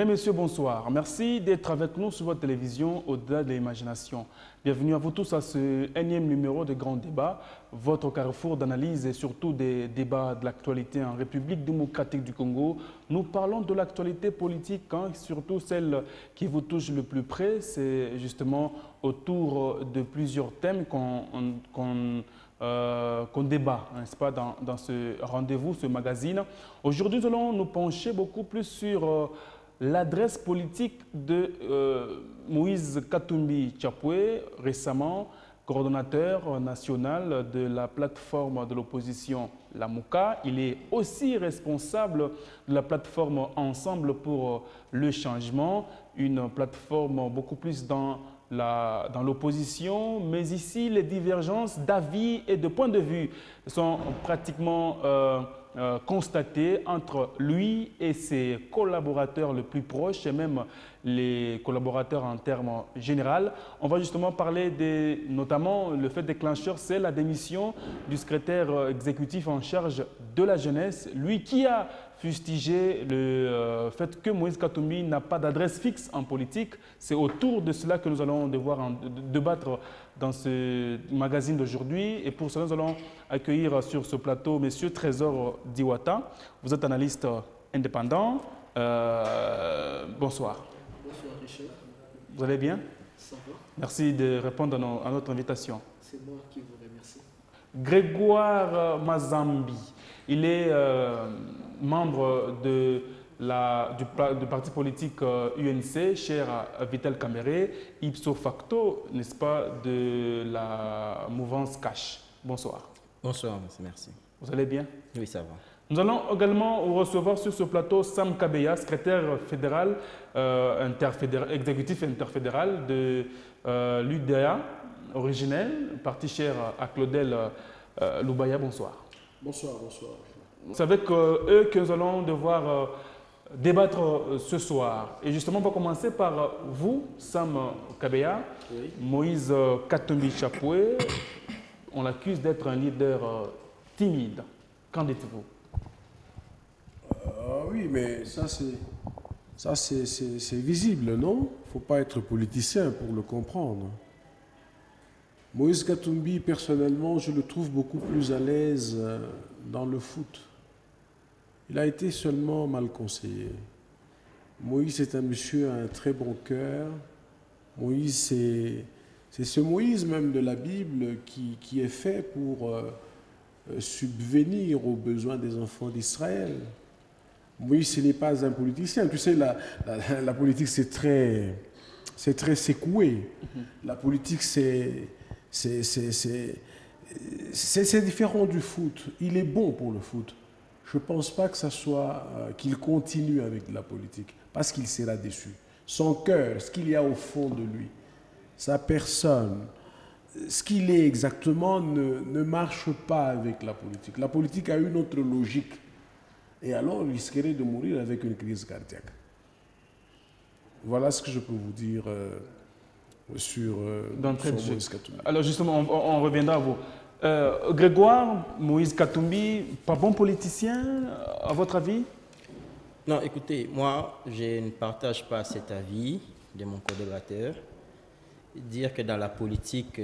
Mesdames, Messieurs, bonsoir. Merci d'être avec nous sur votre télévision Au-delà de l'imagination. Bienvenue à vous tous à ce énième numéro de Grand Débat, votre carrefour d'analyse et surtout des débats de l'actualité en République démocratique du Congo. Nous parlons de l'actualité politique, surtout celle qui vous touche le plus près. C'est justement autour de plusieurs thèmes qu'on débat, n'est-ce pas, dans ce rendez-vous, ce magazine. Aujourd'hui, nous allons nous pencher beaucoup plus sur l'adresse politique de Moïse Katumbi Tchapoué, récemment coordonnateur national de la plateforme de l'opposition, la MOUCA. Il est aussi responsable de la plateforme Ensemble pour le changement, une plateforme beaucoup plus dans l'opposition, mais ici les divergences d'avis et de points de vue sont pratiquement constatées entre lui et ses collaborateurs les plus proches et même les collaborateurs en termes généraux. On va justement parler notamment le fait déclencheur, c'est la démission du secrétaire exécutif en charge de la jeunesse, lui qui a fustigé le fait que Moïse Katumbi n'a pas d'adresse fixe en politique. C'est autour de cela que nous allons devoir débattre dans ce magazine d'aujourd'hui. Et pour cela, nous allons accueillir sur ce plateau M. Trésor Diwata. Vous êtes analyste indépendant. Bonsoir. Bonsoir Richard. Vous allez bien? Ça va. Merci de répondre à notre invitation. C'est moi qui vous remercie. Grégoire Mazambi, il est membre du parti politique UNC, cher à Vital Kamere, ipso facto, n'est-ce pas, de la mouvance CASH. Bonsoir. Bonsoir, merci. Vous allez bien? Oui, ça va. Nous allons également recevoir sur ce plateau Sam Kabeya, secrétaire fédéral, exécutif interfédéral de l'UDA, originel, parti cher à Claudel Loubaya. Bonsoir. Bonsoir, bonsoir. C'est avec eux que nous allons devoir débattre ce soir. Et justement, on va commencer par vous, Sam Kabeya. Oui. Moïse Katumbi Tchapoué, on l'accuse d'être un leader timide. Qu'en dites-vous? Oui, mais ça c'est visible, non? Il ne faut pas être politicien pour le comprendre. Moïse Katumbi, personnellement, je le trouve beaucoup plus à l'aise dans le foot. Il a été seulement mal conseillé. Moïse est un monsieur à un très bon cœur. Moïse, c'est ce Moïse même de la Bible qui est fait pour subvenir aux besoins des enfants d'Israël. Moïse, ce n'est pas un politicien. Tu sais, la politique, c'est très secoué. La politique, c'est différent du foot. Il est bon pour le foot. Je ne pense pas que ça soit qu'il continue avec la politique, parce qu'il sera déçu. Son cœur, ce qu'il y a au fond de lui, sa personne, ce qu'il est exactement ne marche pas avec la politique. La politique a une autre logique. Et alors, il risquerait de mourir avec une crise cardiaque. Voilà ce que je peux vous dire sur Moïse Katumbi. Alors justement, on reviendra à vous. Grégoire, Moïse Katumbi, pas bon politicien, à votre avis? Non, écoutez, moi, je ne partage pas cet avis de mon collaborateur. Dire que dans la politique,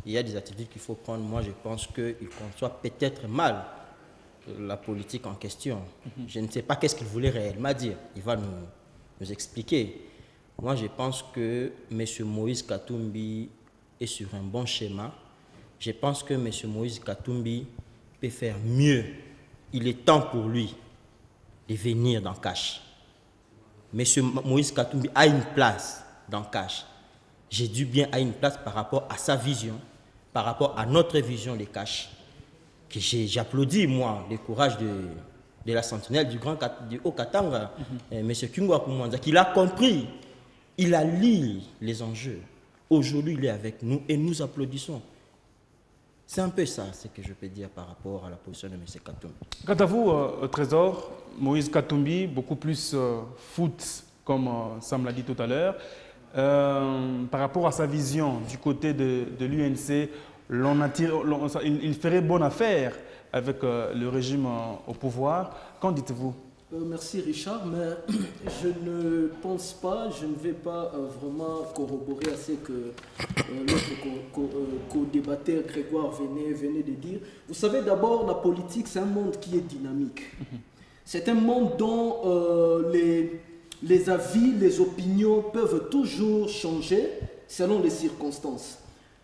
il y a des attitudes qu'il faut prendre. Moi, je pense qu'il conçoit peut-être mal la politique en question. Je ne sais pas qu'est-ce qu'il voulait réellement dire. Il va nous expliquer. Moi, je pense que M. Moïse Katumbi est sur un bon schéma. Je pense que M. Moïse Katumbi peut faire mieux. Il est temps pour lui de venir dans CASH. M. Moïse Katumbi a une place dans CASH. J'ai dit bien à une place par rapport à sa vision, par rapport à notre vision des CASH. J'applaudis, moi, le courage de la sentinelle du Haut-Katanga, M. Kingwa Koumanza, qu'il a compris, il a lu les enjeux. Aujourd'hui, il est avec nous et nous applaudissons. C'est un peu ça, ce que je peux dire par rapport à la position de M. Katumbi. Quant à vous, Trésor, Moïse Katumbi, beaucoup plus foot, comme Sam l'a dit tout à l'heure, par rapport à sa vision du côté de l'UNC, il ferait bonne affaire avec le régime au pouvoir. Qu'en dites-vous? Merci Richard, mais je ne pense pas, je ne vais pas vraiment corroborer à ce que notre co-débatteur Grégoire venait de dire. Vous savez, d'abord, la politique, c'est un monde qui est dynamique. C'est un monde dont les avis, les opinions peuvent toujours changer selon les circonstances.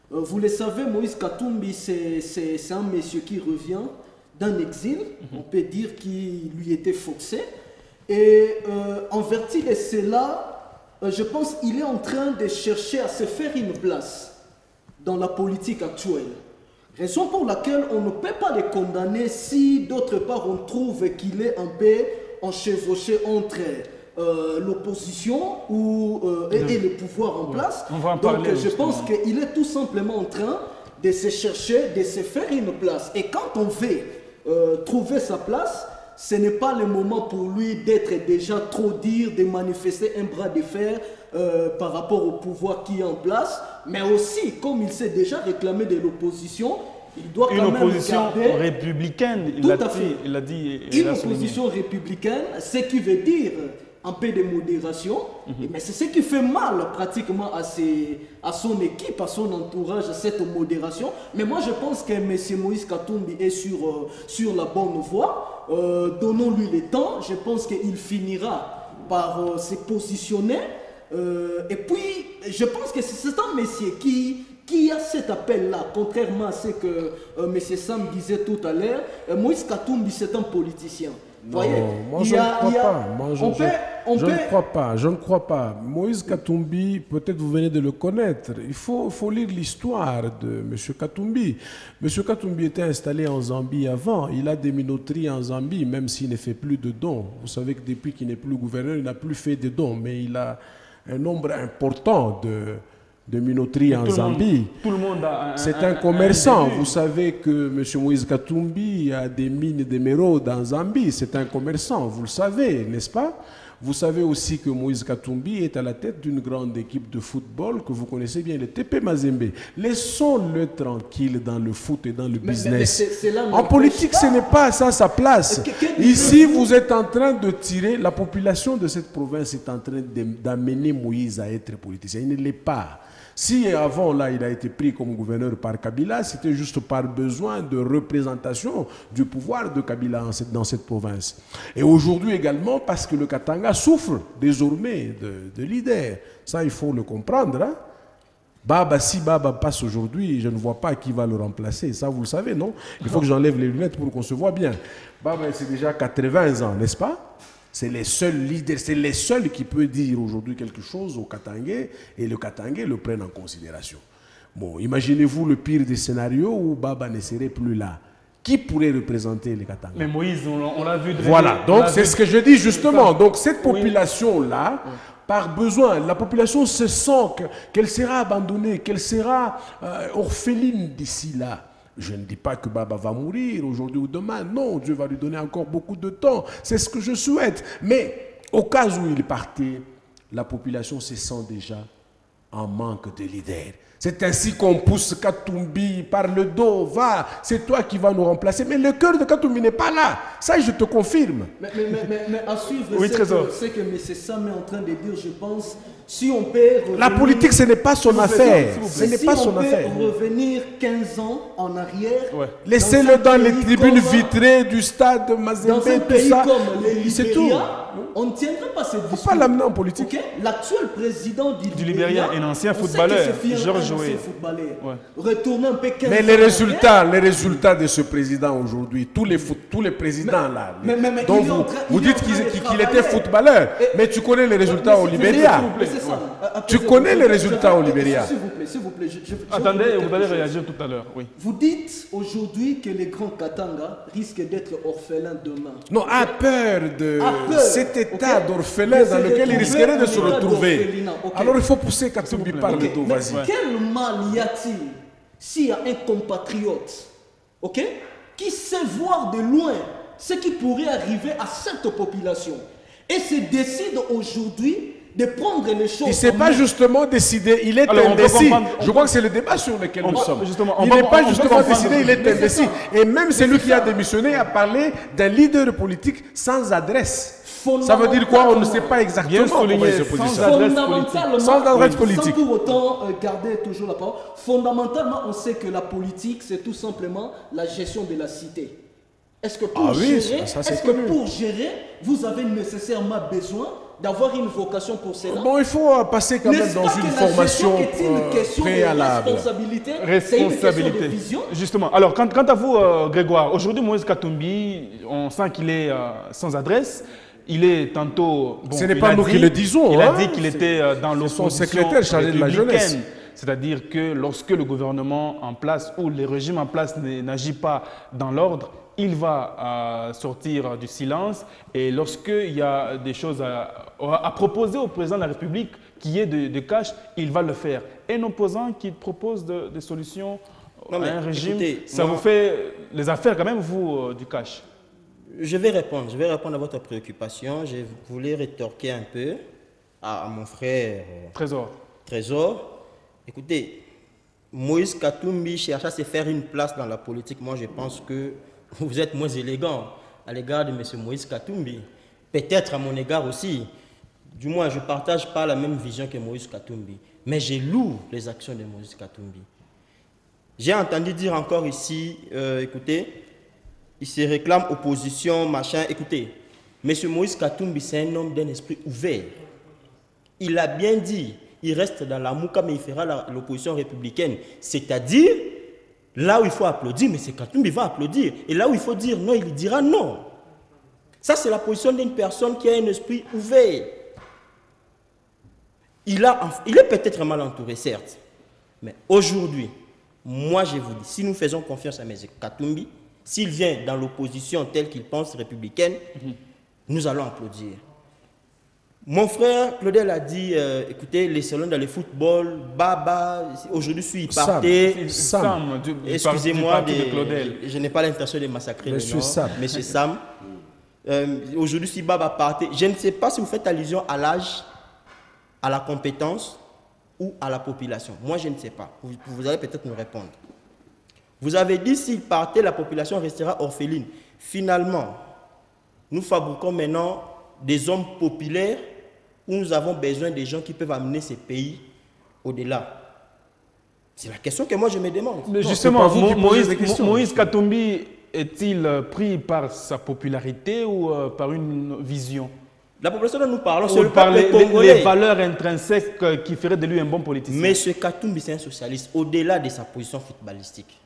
Vous le savez, Moïse Katumbi, c'est un monsieur qui revient d'un exil, on peut dire qu'il lui était forcé. Et en vertu de cela, je pense qu'il est en train de chercher à se faire une place dans la politique actuelle. Raison pour laquelle on ne peut pas le condamner si d'autre part on trouve qu'il est un peu enchevauché entre l'opposition et le pouvoir en place. On va en Donc parler, je pense qu'il est tout simplement en train de se chercher, de se faire une place. Et quand on veut trouver sa place, ce n'est pas le moment pour lui d'être déjà trop dire, de manifester un bras de fer par rapport au pouvoir qui est en place, mais aussi, comme il s'est déjà réclamé de l'opposition, il doit quand même garder républicaine, il a dit. Une opposition républicaine, ce qui veut dire un peu de modération, mais c'est ce qui fait mal pratiquement à son équipe, à son entourage, cette modération. Mais moi je pense que M. Moïse Katumbi est sur la bonne voie. Donnons-lui le temps, je pense qu'il finira par se positionner. Et puis je pense que c'est un monsieur qui a cet appel-là, contrairement à ce que M. Sam disait tout à l'heure. Moïse Katumbi, c'est un politicien. Non, moi je ne crois pas. Moïse Katumbi, peut-être vous venez de le connaître. Il faut lire l'histoire de M. Katumbi. M. Katumbi était installé en Zambie avant. Il a des minoteries en Zambie, même s'il ne fait plus de dons. Vous savez que depuis qu'il n'est plus gouverneur, il n'a plus fait de dons. Mais il a un nombre important de minoteries en Zambie. C'est un commerçant. Vous savez que M. Moïse Katumbi a des mines de Mero dans Zambie. C'est un commerçant, vous le savez, n'est-ce pas? Vous savez aussi que Moïse Katumbi est à la tête d'une grande équipe de football que vous connaissez bien, le TP Mazembe. Laissons-le tranquille dans le foot et dans le business. En politique, ce n'est pas ça sa place. Ici, vous êtes en train de tirer, la population de cette province est en train d'amener Moïse à être politicien. Il ne l'est pas. Si avant, là, il a été pris comme gouverneur par Kabila, c'était juste par besoin de représentation du pouvoir de Kabila dans cette province. Et aujourd'hui également, parce que le Katanga souffre désormais de leaders. Ça, il faut le comprendre. Hein? Baba, si Baba passe aujourd'hui, je ne vois pas qui va le remplacer. Ça, vous le savez, non? Il faut que j'enlève les lunettes pour qu'on se voit bien. Baba, c'est déjà 80 ans, n'est-ce pas? C'est les seuls leaders, c'est les seuls qui peuvent dire aujourd'hui quelque chose au Katangais et le Katangais le prennent en considération. Bon, imaginez-vous le pire des scénarios où Baba ne serait plus là. Qui pourrait représenter les Katangais? Mais Moïse, on l'a vu. Voilà, donc c'est ce que je dis justement. Donc cette population-là, par besoin, la population se sent qu'elle sera abandonnée, qu'elle sera orpheline d'ici là. Je ne dis pas que Baba va mourir aujourd'hui ou demain. Non, Dieu va lui donner encore beaucoup de temps. C'est ce que je souhaite. Mais au cas où il partait, la population se sent déjà en manque de leader. C'est ainsi qu'on pousse Katumbi par le dos. Va, c'est toi qui vas nous remplacer. Mais le cœur de Katumbi n'est pas là. Ça, je te confirme. Mais à suivre, oui, c'est que M. Sam est en train de dire, je pense, si on peut revenir, la politique, ce n'est pas son affaire. Ce n'est pas son affaire. Si on peut revenir 15 ans en arrière, ouais. Laissez-le dans les tribunes vitrées du stade Mazembe, dans un pays comme le Libéria, on ne tiendrait pas cette discussion. Il ne faut pas l'amener en politique. Okay? L'actuel président du Libéria est un ancien footballeur, Georges Weah. Ouais. Retourner un peu 15 mais les résultats de ce président aujourd'hui, tous les présidents là, dont vous dites qu'il était footballeur, mais tu connais les résultats au Libéria. Tu connais les résultats au Libéria. S'il vous plaît. Attendez, vous allez réagir tout à l'heure. Oui. Vous dites aujourd'hui que les grands Katanga risquent d'être orphelins demain. Non, à peur de cet état d'orphelin dans lequel ils risqueraient de se retrouver. Alors il faut pousser Katumbi par le dos, vas-y. Quel mal y a-t-il s'il y a un compatriote, qui sait voir de loin ce qui pourrait arriver à cette population et se décide aujourd'hui de prendre les choses. Il ne s'est pas justement décidé, il est indécis. Je crois que c'est le débat sur lequel nous sommes. Il n'est pas justement décidé, il est indécis. Et même celui qui a démissionné a parlé d'un leader politique sans adresse. Ça veut dire quoi? On ne sait pas exactement comment souligné, il se positionne. Fondamentalement, Sans adresse politique. sans pour autant garder toujours la parole, fondamentalement, on sait que la politique, c'est tout simplement la gestion de la cité. Est-ce que pour gérer, pour gérer, vous avez nécessairement besoin d'avoir une vocation pour cela? Bon, il faut passer quand même dans une formation préalable. Responsabilité. C'est une question de vision. Justement. Alors, quant à vous, Grégoire, aujourd'hui, Moïse Katumbi, on sent qu'il est sans adresse. Il est tantôt... Bon, ce n'est pas nous qui le disons. Il a dit qu'il était dans l'opposition secrétaire chargé de la jeunesse. C'est-à-dire que lorsque le gouvernement en place ou le régime en place n'agit pas dans l'ordre, il va sortir du silence. Et lorsqu'il y a des choses à proposer au président de la République qui est de cash, il va le faire. Un opposant qui propose des solutions à un régime, écoutez, ça vous fait les affaires quand même, vous, du cash. Je vais répondre à votre préoccupation. Je voulais rétorquer un peu à mon frère Trésor. Écoutez, Moïse Katumbi cherche à se faire une place dans la politique. Moi, je pense que vous êtes moins élégant à l'égard de M. Moïse Katumbi. Peut-être à mon égard aussi. Du moins, je ne partage pas la même vision que Moïse Katumbi. Mais je loue les actions de Moïse Katumbi. J'ai entendu dire encore ici, écoutez, il se réclame opposition, machin. Écoutez, M. Moïse Katumbi, c'est un homme d'un esprit ouvert. Il a bien dit, il reste dans la mouka, mais il fera l'opposition républicaine. C'est-à-dire, là où il faut applaudir, M. Katumbi va applaudir. Et là où il faut dire non, il dira non. Ça, c'est la position d'une personne qui a un esprit ouvert. Il est peut-être mal entouré, certes. Mais aujourd'hui, moi je vous dis, si nous faisons confiance à M. Katumbi, s'il vient dans l'opposition telle qu'il pense républicaine, nous allons applaudir. Mon frère Claudel a dit, écoutez, les salons dans le football, Baba, aujourd'hui je suis parté. Excusez-moi, je n'ai pas l'intention de massacrer Monsieur Sam. Aujourd'hui si Baba partait, je ne sais pas si vous faites allusion à l'âge, à la compétence ou à la population. Moi je ne sais pas, vous allez peut-être me répondre. Vous avez dit s'il partait, la population restera orpheline. Finalement, nous fabriquons maintenant des hommes populaires où nous avons besoin des gens qui peuvent amener ces pays au-delà. C'est la question que moi je me demande. Mais justement, Moïse Katumbi est-il pris par sa popularité ou par une vision? La population dont nous parlons, c'est le peuple congolais. Les valeurs intrinsèques qui feraient de lui un bon politicien. Mais ce Katumbi, c'est un socialiste, au-delà de sa position footballistique.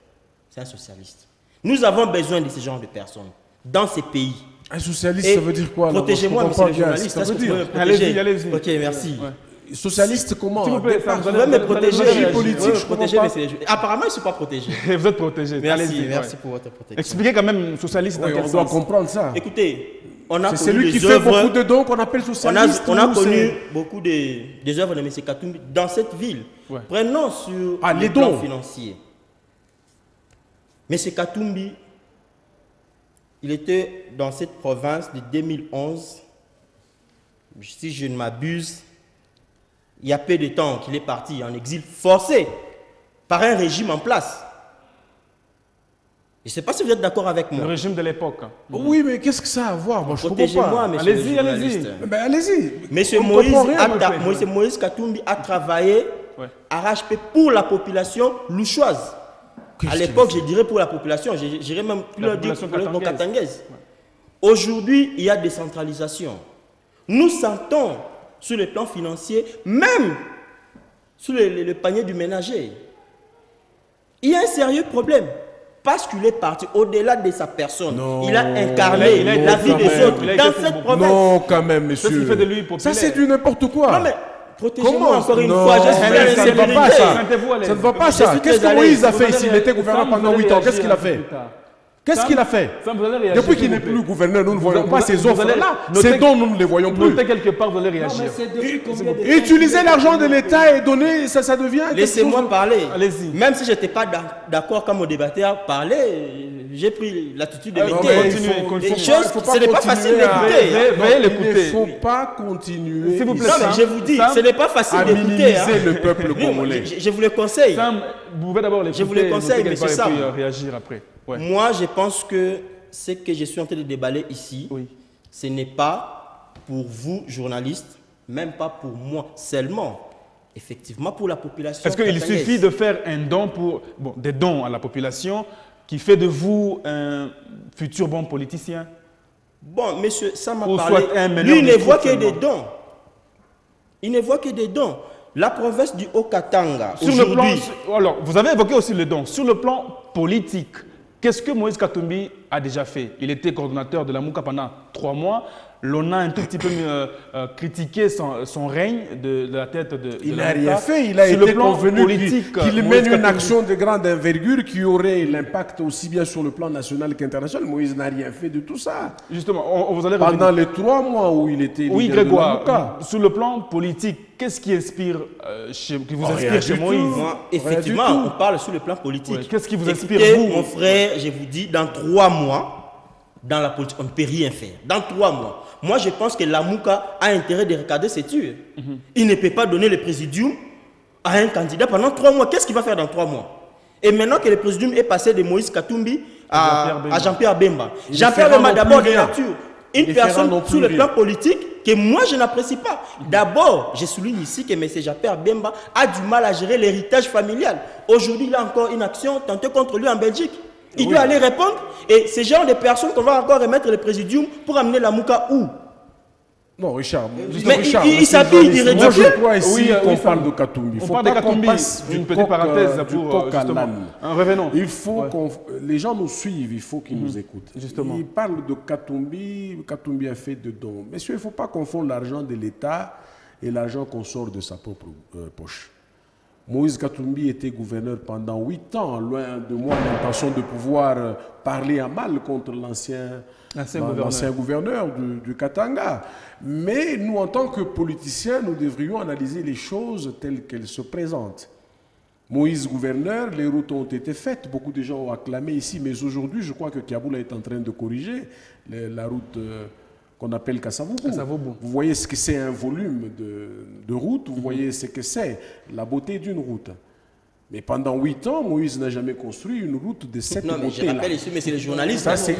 C'est un socialiste. Nous avons besoin de ce genre de personnes dans ces pays. Un socialiste, ça veut dire quoi? Protégez-moi, monsieur le journaliste. Allez-y. Ok, merci. Ouais. Socialiste comment? S'il vous plaît, vous pouvez me protéger. Politique, apparemment, je ne suis pas protégé. Vous êtes protégé. Merci pour votre protection. Expliquez quand même socialiste dans quel sens. On doit comprendre ça. Écoutez, on a c'est celui qui fait beaucoup de dons qu'on appelle socialiste. On a connu beaucoup des œuvres de M. Katumbi dans cette ville. Prenons sur le plan financier. M. Katumbi, il était dans cette province de 2011, si je ne m'abuse, il y a peu de temps qu'il est parti en exil forcé par un régime en place. Je ne sais pas si vous êtes d'accord avec moi. Le régime de l'époque. Oui, mais qu'est-ce que ça a à voir? Moi, je ne comprends pas. Allez-y. Allez-y. M. Moïse Katumbi a travaillé arrache-pied pour la population louchoise. À l'époque, je dirais pour la population, je dirais même plus la population katangaise. Aujourd'hui, il y a décentralisation. Nous sentons sur le plan financier, même sur le panier du ménager, il y a un sérieux problème. Parce qu'il est parti au-delà de sa personne. Il a incarné la vie des autres dans cette province. Non, quand même, monsieur. C'est ce qui fait de lui populaire. Ça, c'est du n'importe quoi. Non, mais protégez-moi encore une fois. Ça ne va pas, ça. Ça ne va pas, ça. Qu'est-ce que Moïse a fait ici? Il était gouverneur pendant 8 ans. Qu'est-ce qu'il a fait? Qu'est-ce qu'il a fait? Depuis qu'il n'est plus gouverneur, nous ne voyons pas ces offres-là. Ces dons, nous ne les voyons plus. Notez quelque part, vous allez réagir. Utiliser l'argent de l'État et donner, ça devient... Laissez-moi parler. Allez-y. Même si je n'étais pas d'accord quand mon débatteur parlait, j'ai pris l'attitude de m'écouter. Ce n'est pas facile d'écouter. Veuillez l'écouter. Il ne faut pas continuer. S'il vous plaît, je vous dis, ce n'est pas facile d'écouter. À minimiser le peuple congolais. Je vous le conseille. Sam, vous pouvez d'abord l'écouter. Je vous le conseille, monsieur Sam. Et puis réagir après. Moi, je pense que ce que je suis en train de déballer ici, ce n'est pas pour vous, journalistes, même pas pour moi seulement, effectivement pour la population. Est-ce qu'il suffit de faire un don pour, des dons à la population qui fait de vous un futur bon politicien? Bon, monsieur, ça m'a Ou parlé. soit un meneur Lui, il de ne voit troupe que des seulement. dons. Il ne voit que des dons. La province du Haut-Katanga, Sur le plan, aujourd'hui, alors, vous avez évoqué aussi les dons. Sur le plan politique, qu'est-ce que Moïse Katumbi a déjà fait? Il était coordonnateur de la Mouka pendant 3 mois. L'on a un tout petit peu critiqué son règne de la tête de Il la n'a Mouka. rien fait, il a Sur le été plan convenu politique, qu'il Moïse mène une Katumbi- action de grande envergure qui aurait l'impact aussi bien sur le plan national qu'international. Moïse n'a rien fait de tout ça. Justement, vous allez Pendant revenir. les 3 mois où il était Oui, leader de la Grégoire, Mouka. sur le plan politique, qu'est-ce qui inspire, qui vous Rien inspire chez du Moïse? tout. moi, Rien effectivement, du tout. on parle sur le plan politique. Ouais, qu'est-ce qui vous Écoutez, inspire, vous? mon frère, je vous dis, dans 3 mois, dans la politique, on ne peut rien faire. Dans 3 mois. Moi, je pense que la Mouka a intérêt de regarder ses tueurs. Il ne peut pas donner le présidium à un candidat pendant 3 mois. Qu'est-ce qu'il va faire dans 3 mois? Et maintenant que le présidium est passé de Moïse Katumbi à Jean-Pierre Bemba. Il Jean-Pierre ne fera Bemba, non d'abord plus de rien. nature, Il une ne fera personne non plus sur le rien. plan politique que moi je n'apprécie pas. D'abord, je souligne ici que M. Jean-Pierre Bemba a du mal à gérer l'héritage familial. Aujourd'hui, il a encore une action tentée contre lui en Belgique. Il doit aller répondre. Et ce genre de personnes qu'on va encore remettre le présidium pour amener la Mouka où? Non, Richard. Mais Richard, il s'habille moi, d'irréductible. je crois ici Oui, qu'on oui, parle de Katumbi. On Faut parle de pas qu'on Katumbi. passe du Une petite coq, parenthèse du pour coq à justement. l'âne. Revenons. Il faut Ouais. qu'on... Les gens nous suivent, il faut qu'ils nous écoutent. Justement. Il parle de Katumbi, Katumbi a fait de dons. Messieurs, il ne faut pas confondre l'argent de l'État et l'argent qu'on sort de sa propre poche. Moïse Katumbi était gouverneur pendant 8 ans, loin de moi l'intention de pouvoir parler à mal contre l'ancien gouverneur du Katanga. Mais nous, en tant que politiciens, nous devrions analyser les choses telles qu'elles se présentent. Moïse gouverneur, les routes ont été faites, beaucoup de gens ont acclamé ici, mais aujourd'hui, je crois que Kiaboula est en train de corriger la route qu'on appelle Kassavoubou. Vous voyez ce que c'est un volume de route, vous voyez ce que c'est la beauté d'une route. Mais pendant 8 ans, Moïse n'a jamais construit une route de cette Non, mais je beauté-là. rappelle ici, mais c'est les journalistes. Ça, c'est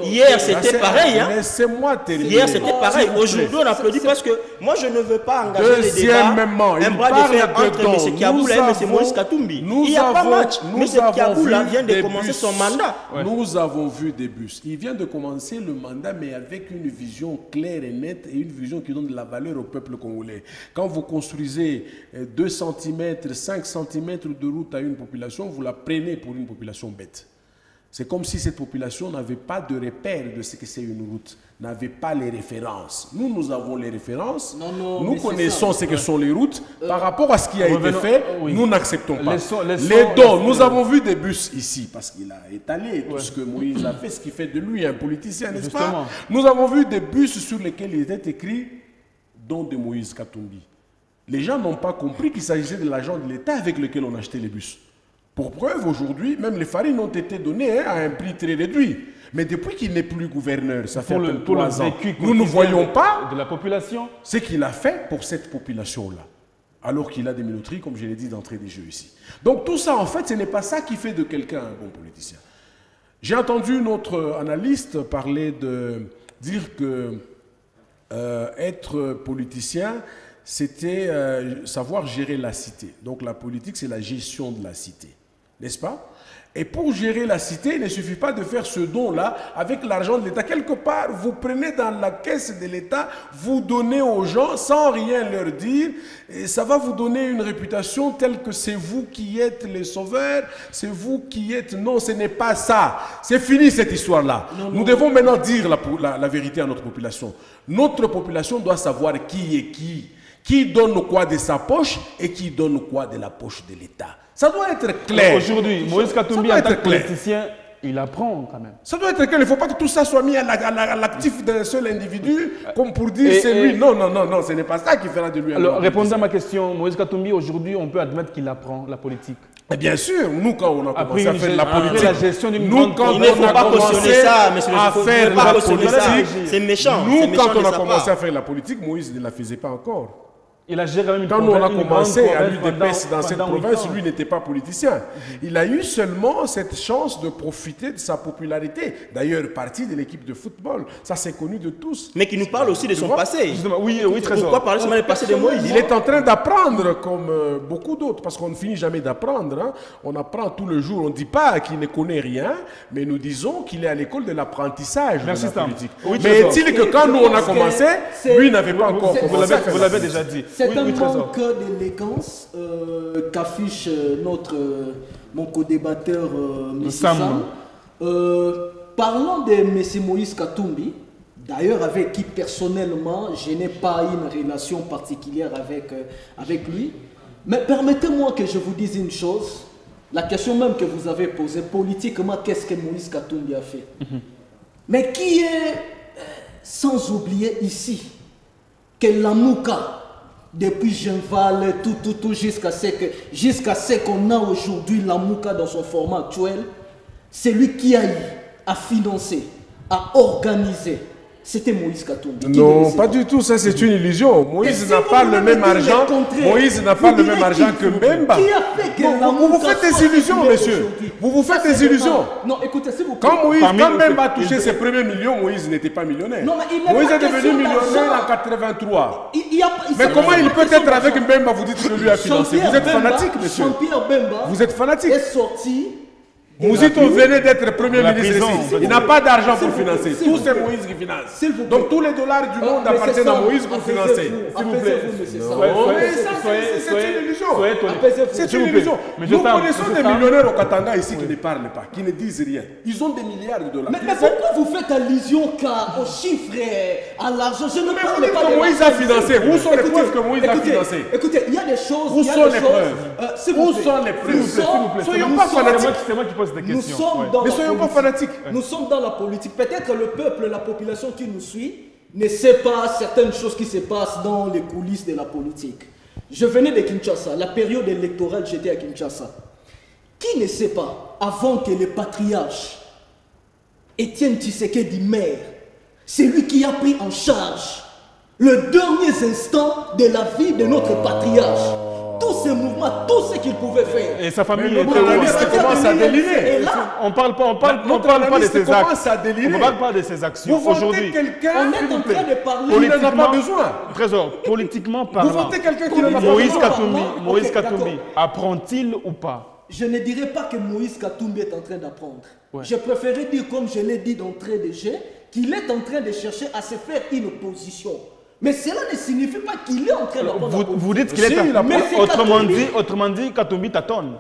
Hier, c'était pareil. Hein. Laissez-moi terminer. Hier, c'était pareil. S'il vous plaît. Aujourd'hui, on applaudit parce que moi, je ne veux pas engager les débats. Deuxièmement, Un il bras de parle fer entre dedans. M. Kiaboula et M. Moïse Katumbi. Il n'y a pas match. M. Kiaboula vient de commencer son mandat. Ouais. Nous avons vu des bus. Il vient de commencer le mandat, mais avec une vision claire et nette et une vision qui donne de la valeur au peuple congolais. Quand vous construisez 2 cm, 5 cm de route à une population, vous la prenez pour une population bête. C'est comme si cette population n'avait pas de repère de ce que c'est une route, n'avait pas les références. Nous, nous avons les références, nous connaissons ce que sont les routes. Par rapport à ce qui a été fait, nous n'acceptons pas. Les dons, nous avons vu des bus ici, parce qu'il a étalé tout ce que Moïse a fait, ce qui fait de lui un politicien, n'est-ce pas? Nous avons vu des bus sur lesquels il était écrit « Don de Moïse Katumbi ». Les gens n'ont pas compris qu'il s'agissait de l'argent de l'État avec lequel on achetait les bus. Pour preuve, aujourd'hui, même les farines ont été données à un prix très réduit. Mais depuis qu'il n'est plus gouverneur, ça fait à peine 3 ans, nous ne voyons pas de la population ce qu'il a fait pour cette population-là. Alors qu'il a des minoteries, comme je l'ai dit d'entrée des jeux ici. Donc tout ça, en fait, ce n'est pas ça qui fait de quelqu'un un bon politicien. J'ai entendu notre analyste parler dire que être politicien, c'était savoir gérer la cité. Donc la politique, c'est la gestion de la cité. N'est-ce pas? Et pour gérer la cité, il ne suffit pas de faire ce don-là avec l'argent de l'État. Quelque part, vous prenez dans la caisse de l'État, vous donnez aux gens sans rien leur dire, et ça va vous donner une réputation telle que c'est vous qui êtes les sauveurs, c'est vous qui êtes... Non, ce n'est pas ça. C'est fini cette histoire-là. Nous devons maintenant dire la vérité à notre population. Notre population doit savoir qui est qui donne quoi de sa poche et qui donne quoi de la poche de l'État. Ça doit être clair. Aujourd'hui, Moïse Katumbi, en tant que politicien, il apprend quand même. Ça doit être clair. Il ne faut pas que tout ça soit mis à l'actif d'un seul individu, comme pour dire c'est lui. Non, ce n'est pas ça qui fera de lui un Alors, homme répondez à politicien. ma question. Moïse Katumbi, aujourd'hui, on peut admettre qu'il apprend la politique. Et bien sûr, nous, quand on a commencé à faire de la après politique, la gestion d'une nous, grande quand Il ne faut on a pas cautionner commencé ça, monsieur le à Général. faire Il ne faut pas la cautionner ça. politique, C'est méchant. nous, C'est méchant quand on de a sa commencé part. à faire la politique, Moïse ne la faisait pas encore. Il a géré quand même Quand nous on a une commencé grande à lui province dépaisser dans cette pendant 8 province, ans. lui n'était pas politicien. Il a eu seulement cette chance de profiter de sa popularité. D'ailleurs, partie de l'équipe de football. Ça, c'est connu de tous. Mais qui nous parle aussi de son vois? passé. Justement, oui, Trésor. Pourquoi parler seulement du passé de Moïse? Il est en train d'apprendre comme beaucoup d'autres, parce qu'on ne finit jamais d'apprendre. Hein. On apprend tout le jour. On ne dit pas qu'il ne connaît rien, mais nous disons qu'il est à l'école de l'apprentissage de Merci, la Sam. politique. Oui, mais Trésor. est-il que quand nous on a commencé, lui n'avait pas encore Vous commencé. l'avez déjà dit. C'est Oui, un Trésor. manque d'élégance qu'affiche mon co-débatteur M. Sam. Sam. Parlant de M. Moïse Katumbi, d'ailleurs avec qui personnellement je n'ai pas une relation particulière avec lui, mais permettez-moi que je vous dise une chose. La question même que vous avez posée, politiquement, qu'est-ce que Moïse Katumbi a fait? Mais qui est, sans oublier ici, que Lamouka, depuis Genval, tout jusqu'à ce qu'on a aujourd'hui Lamouka dans son format actuel, c'est lui qui a eu à financer, à organiser. C'était Moïse Katumbi. Non, pas du tout, ça c'est une illusion. Moïse n'a pas le même argent. Moïse n'a pas le même argent que Mbemba. Qui a fait que Non, vous vous faites des illusions, monsieur. Vous vous faites des illusions. Non, écoutez, s'il vous plaît. Quand Mbemba a touché ses premiers millions, Moïse n'était pas millionnaire. Non, mais il n'est Moïse pas est devenu question millionnaire d'argent. en 83. Il Mais c'est comment pas il peut question être avec d'argent. Mbemba? Vous dites que lui a financé. Vous êtes fanatique, monsieur. Jean-Pierre Bemba Vous êtes fanatique. est sorti. Mouzito venait d'être premier La ministre prison. ici. Il n'a pas d'argent pour S'il vous plaît, financer. s'il Tout vous c'est plaît. Moïse qui finance. S'il vous plaît. Donc tous les dollars du monde appartiennent à Moïse pour financer. S'il vous plaît. monsieur Non, Sam. mais ça, c'est une illusion. C'est S'il une vous plaît. illusion. Monsieur Nous Sam, connaissons monsieur des Sam. millionnaires au Katanga ici qui ne parlent pas, qui ne disent rien. Ils ont des milliards de dollars. Mais pourquoi vous faites allusion aux chiffres, à l'argent? Je ne Mais parle vous dites pas que de Moïse l'argent. a financé. Où sont les preuves que Moïse a Écoutez, financé? Écoutez, il y a des choses. Où il y a sont des les choses, preuves? s'il vous Où plaît. sont les preuves? Nous S'il vous sommes- plaît, soyons nous pas sommes- fanatiques. C'est moi qui pose des Nous questions. sommes Ouais. dans Mais la soyons pas politique. fanatiques. Nous sommes dans la politique. Peut-être que le peuple, la population qui nous suit, ne sait pas certaines choses qui se passent dans les coulisses de la politique. Je venais de Kinshasa. La période électorale, j'étais à Kinshasa. Qui ne sait pas, avant que le patriarche Étienne Tshisekedi maire, c'est lui qui a pris en charge le dernier instant de la vie de notre patriarche. Tous ces mouvements, tout ce qu'il pouvait faire. Et sa famille Mais était notre où? liste commence à déliner. Et là, On parle pas Notre pas de analyste ses actes. commence à déliner. On parle pas de ses actions. Vous votez Aujourd'hui, quelqu'un on est en train de parler. Il n'en a pas politiquement- besoin. Trésor, politiquement parlant, votez quelqu'un qui n'en a pas Moïse besoin. Katumbi, Ok, Moïse d'accord. Katumbi, apprend-il ou pas? Je ne dirais pas que Moïse Katumbi est en train d'apprendre. Ouais. Je préférais dire, comme je l'ai dit d'entrée de jeu, qu'il est en train de chercher à se faire une position. Mais cela ne signifie pas qu'il est en train d'apprendre. Vous dites qu'il Si, est il a- Mais c'est autrement dit, Katumbi tâtonne.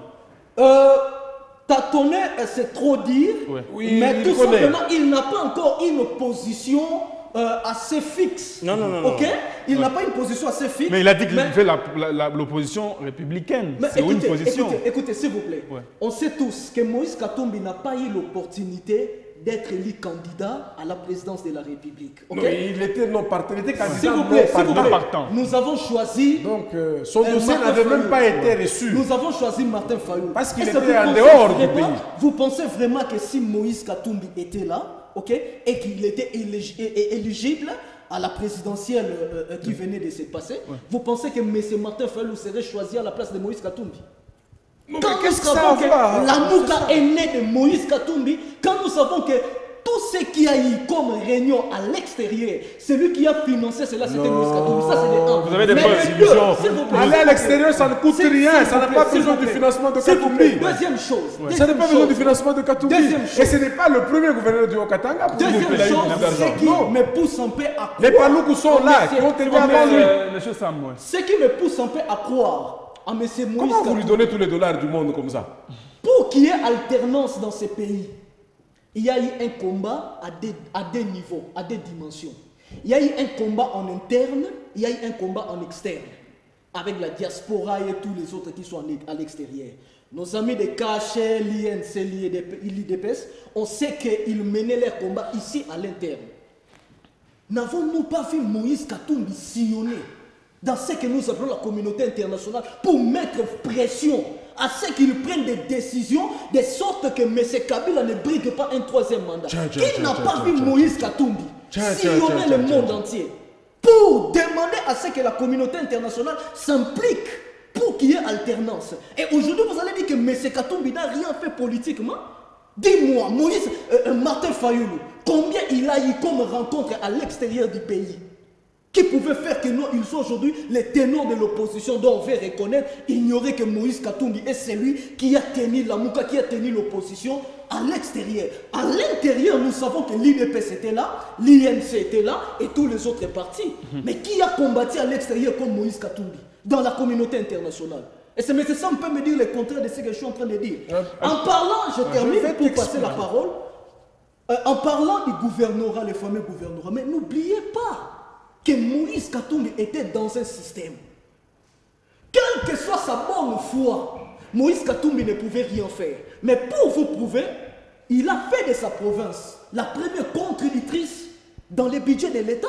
Tâtonner, c'est trop dire. Ouais. Oui, mais il tout connaît. simplement, il n'a pas encore une position assez fixe. Non. Ok? Il n'a pas une position assez fixe. Mais il a dit qu'il mais- fait l'opposition républicaine. Mais C'est une écoutez, position. écoutez, s'il vous plaît. Ouais. On sait tous que Moïse Katumbi n'a pas eu l'opportunité d'être élu candidat à la présidence de la République. Ok? Non, il était non partant. Il était S'il candidat vous non plaît, s'il vous partant. plaît. partant. Nous avons choisi. Donc son dossier Martin n'avait même Fayou. pas été reçu. Nous avons choisi Martin Fayou. Parce qu'il Est-ce que était vous en pensez dehors du vraiment- pays. Vous pensez vraiment que si Moïse Katumbi était là, ok, et qu'il était éligible à la présidentielle qui venait de se passer, vous pensez que M. Martin Fayou serait choisi à la place de Moïse Katumbi? Non, Quand mais nous qu'est-ce que ça savons que va? la Mouka est née de Moïse Katumbi, quand nous savons que tout ce qu'il y a eu comme réunion à l'extérieur, celui qui a financé cela, c'était Moïse Katumbi. Ça, c'est des un. Vous avez des Mais preuves, les deux, illusions. s'il vous plaît, Aller à l'extérieur, ça ne coûte S'il- rien. s'il Ça vous n'a plaît, pas s'il besoin vous du plaît. financement de S'il vous plaît, Katumbi. deuxième chose. Ça n'a pas besoin du financement de Katumbi. Deuxième Et chose. ce n'est pas le premier gouverneur du Haut-Katanga pour nous Deuxième qu'il a eu chose, beaucoup d'argent. ce qui Non. me pousse un peu à croire. Les Paloukou sont là, qui ont été avant lui. Monsieur Sam, ouais. Ce qui me pousse un peu à croire à M. Moïse Comment vous lui Katumbi, donnez tous les dollars du monde comme ça? pour qu'il y ait alternance dans ces pays, il y a eu un combat à des niveaux, à des dimensions. Il y a eu un combat en interne, il y a eu un combat en externe, avec la diaspora et tous les autres qui sont à l'extérieur. Nos amis de KH, l'INC, l'IDPS, on sait qu'ils menaient leur combat ici à l'interne. N'avons-nous pas vu Moïse Katumbi sillonner dans ce que nous appelons la communauté internationale pour mettre pression à ce qu'ils prennent des décisions de sorte que M. Kabila ne brigue pas un troisième mandat? Qui n'a pas vu Moïse Katumbi sillonner le monde entier? pour demander à ce que la communauté internationale s'implique pour qu'il y ait alternance. Et aujourd'hui, vous allez dire que M. Katumbi n'a rien fait politiquement. Dis-moi, Martin Fayoulou, combien il a eu comme rencontre à l'extérieur du pays qui pouvait faire que nous, ils sont aujourd'hui les ténors de l'opposition dont on veut reconnaître, ignorer que Moïse Katumbi est celui qui a tenu la Mouka, qui a tenu l'opposition à l'extérieur. À l'intérieur, nous savons que l'IDPS était là, l'INC était là et tous les autres partis. Mais qui a combattu à l'extérieur comme Moïse Katumbi dans la communauté internationale? Et c'est M. Sam peut me dire le contraire de ce que je suis en train de dire. En parlant, je termine pour passer la parole, en parlant du gouvernorat, le fameux gouvernorat, mais n'oubliez pas que Moïse Katumbi était dans un système. Quelle que soit sa bonne foi, Moïse Katumbi ne pouvait rien faire. Mais pour vous prouver, il a fait de sa province la première contributrice dans les budgets de l'État.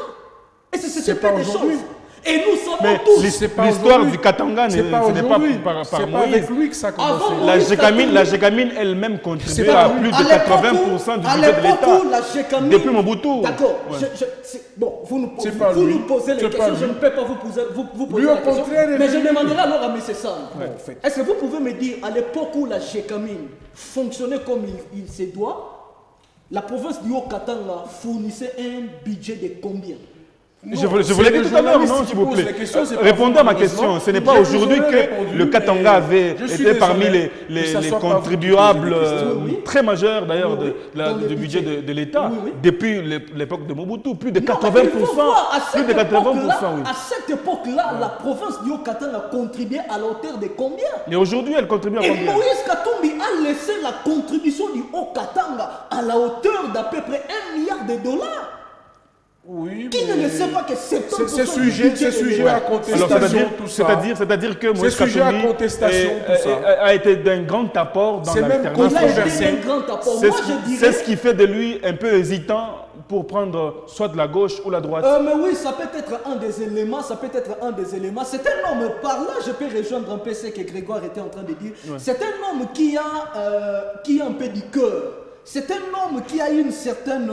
Et c'est pas des choses. Et nous savons tous. L'histoire du Katanga, ce n'est pas par Moïse. Avec lui que ça a commencé. La Gécamine elle-même contribue à plus de 80% du budget de l'État. Depuis Mobutu. D'accord. Bon, vous nous posez les questions, je ne peux pas vous poser la question. Mais je demanderai alors à M. Sam. Est-ce que vous pouvez me dire, à l'époque où la Gécamine fonctionnait comme il se doit, la province du Haut-Katanga fournissait un budget de combien? Je vous l'ai dit tout à l'heure, non, s'il vous plaît. Répondez à ma question. Ce n'est pas aujourd'hui que le Katanga avait été parmi les contribuables très majeurs d'ailleurs du budget de l'État depuis l'époque de Mobutu. Plus de 80%. Plus de 80%, oui. À cette époque-là, la province du Haut-Katanga contribuait à la hauteur de combien? Et aujourd'hui, elle contribue à combien? Et Moïse Katumbi a laissé la contribution du Haut-Katanga à la hauteur d'à peu près $1 milliard. Oui, qui ne sait pas que c'est sujet à contestation, tout ça. C'est-à-dire que Moïse Katumbi a été d'un grand apport dans l'alternance. C'est ce qui fait de lui un peu hésitant pour prendre soit de la gauche ou la droite. Mais oui, ça peut être un des éléments, C'est un homme, par là, je peux rejoindre un peu ce que Grégoire était en train de dire. Ouais. C'est un homme qui a un peu du cœur. C'est un homme qui a une certaine...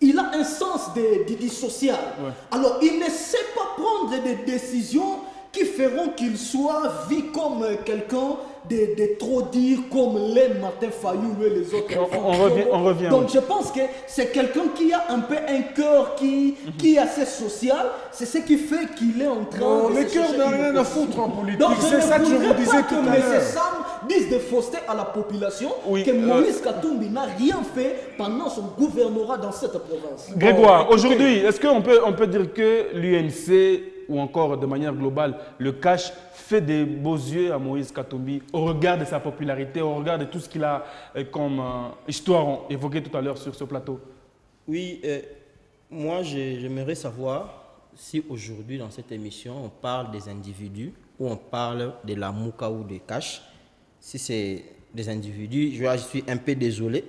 il a un sens de social. Ouais. Alors, il ne sait pas prendre des décisions qui feront qu'il soit vu comme quelqu'un de trop dire, comme les Martin Fayoulou et les autres. On revient. Donc, je pense que c'est quelqu'un qui a un peu un cœur qui est assez social. C'est ce qui fait qu'il est en train de... Le cœur n'a rien à foutre en politique. C'est ça que je vous disais tout à l'heure. M. Sam disent de fausseté à la population que Moïse Katumbi n'a rien fait pendant son gouvernorat dans cette province. Grégoire, aujourd'hui, est-ce qu'on peut dire que l'UNC, ou encore de manière globale, le cash fait des beaux yeux à Moïse Katumbi au regard de sa popularité, au regard de tout ce qu'il a comme histoire évoquée tout à l'heure sur ce plateau? Oui, moi j'aimerais savoir si aujourd'hui dans cette émission on parle des individus ou on parle de la Mouka ou des cash. Si c'est des individus, je suis un peu désolé,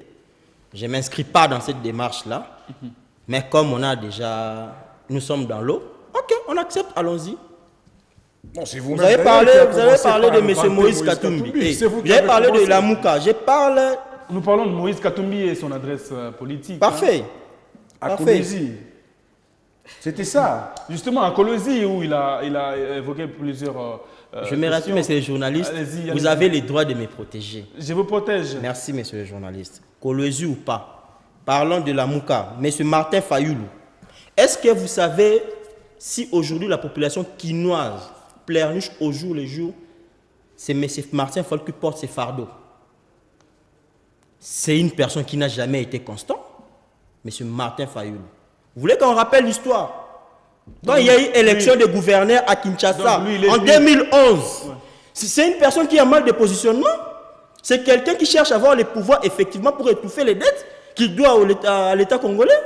je ne m'inscris pas dans cette démarche-là, mais comme nous sommes dans l'eau, ok, on accepte, allons-y. Non, vous avez parlé de M. Moïse Katumbi. Vous avez parlé de la Mouka. Nous parlons de Moïse Katumbi et son adresse politique. Parfait. À Kolwezi. C'était ça. Justement, à Kolwezi, où il a évoqué plusieurs... je me rassure, monsieur le journaliste. Vous avez le droit de me protéger. Je vous protège. Merci, monsieur le journaliste. Kolwezi ou pas, parlons de la Mouka. Monsieur Martin Fayoulou, est-ce que vous savez si aujourd'hui la population quinoise pleurniche au jour le jour, c'est M. Martin Fayoulou qui porte ses fardeaux? C'est une personne qui n'a jamais été constant, M. Martin Fayoulou. Vous voulez qu'on rappelle l'histoire? Quand il y a eu élection de gouverneur à Kinshasa en 2011, c'est une personne qui a mal de positionnement. C'est quelqu'un qui cherche à avoir le pouvoir effectivement pour étouffer les dettes qu'il doit à l'État congolais.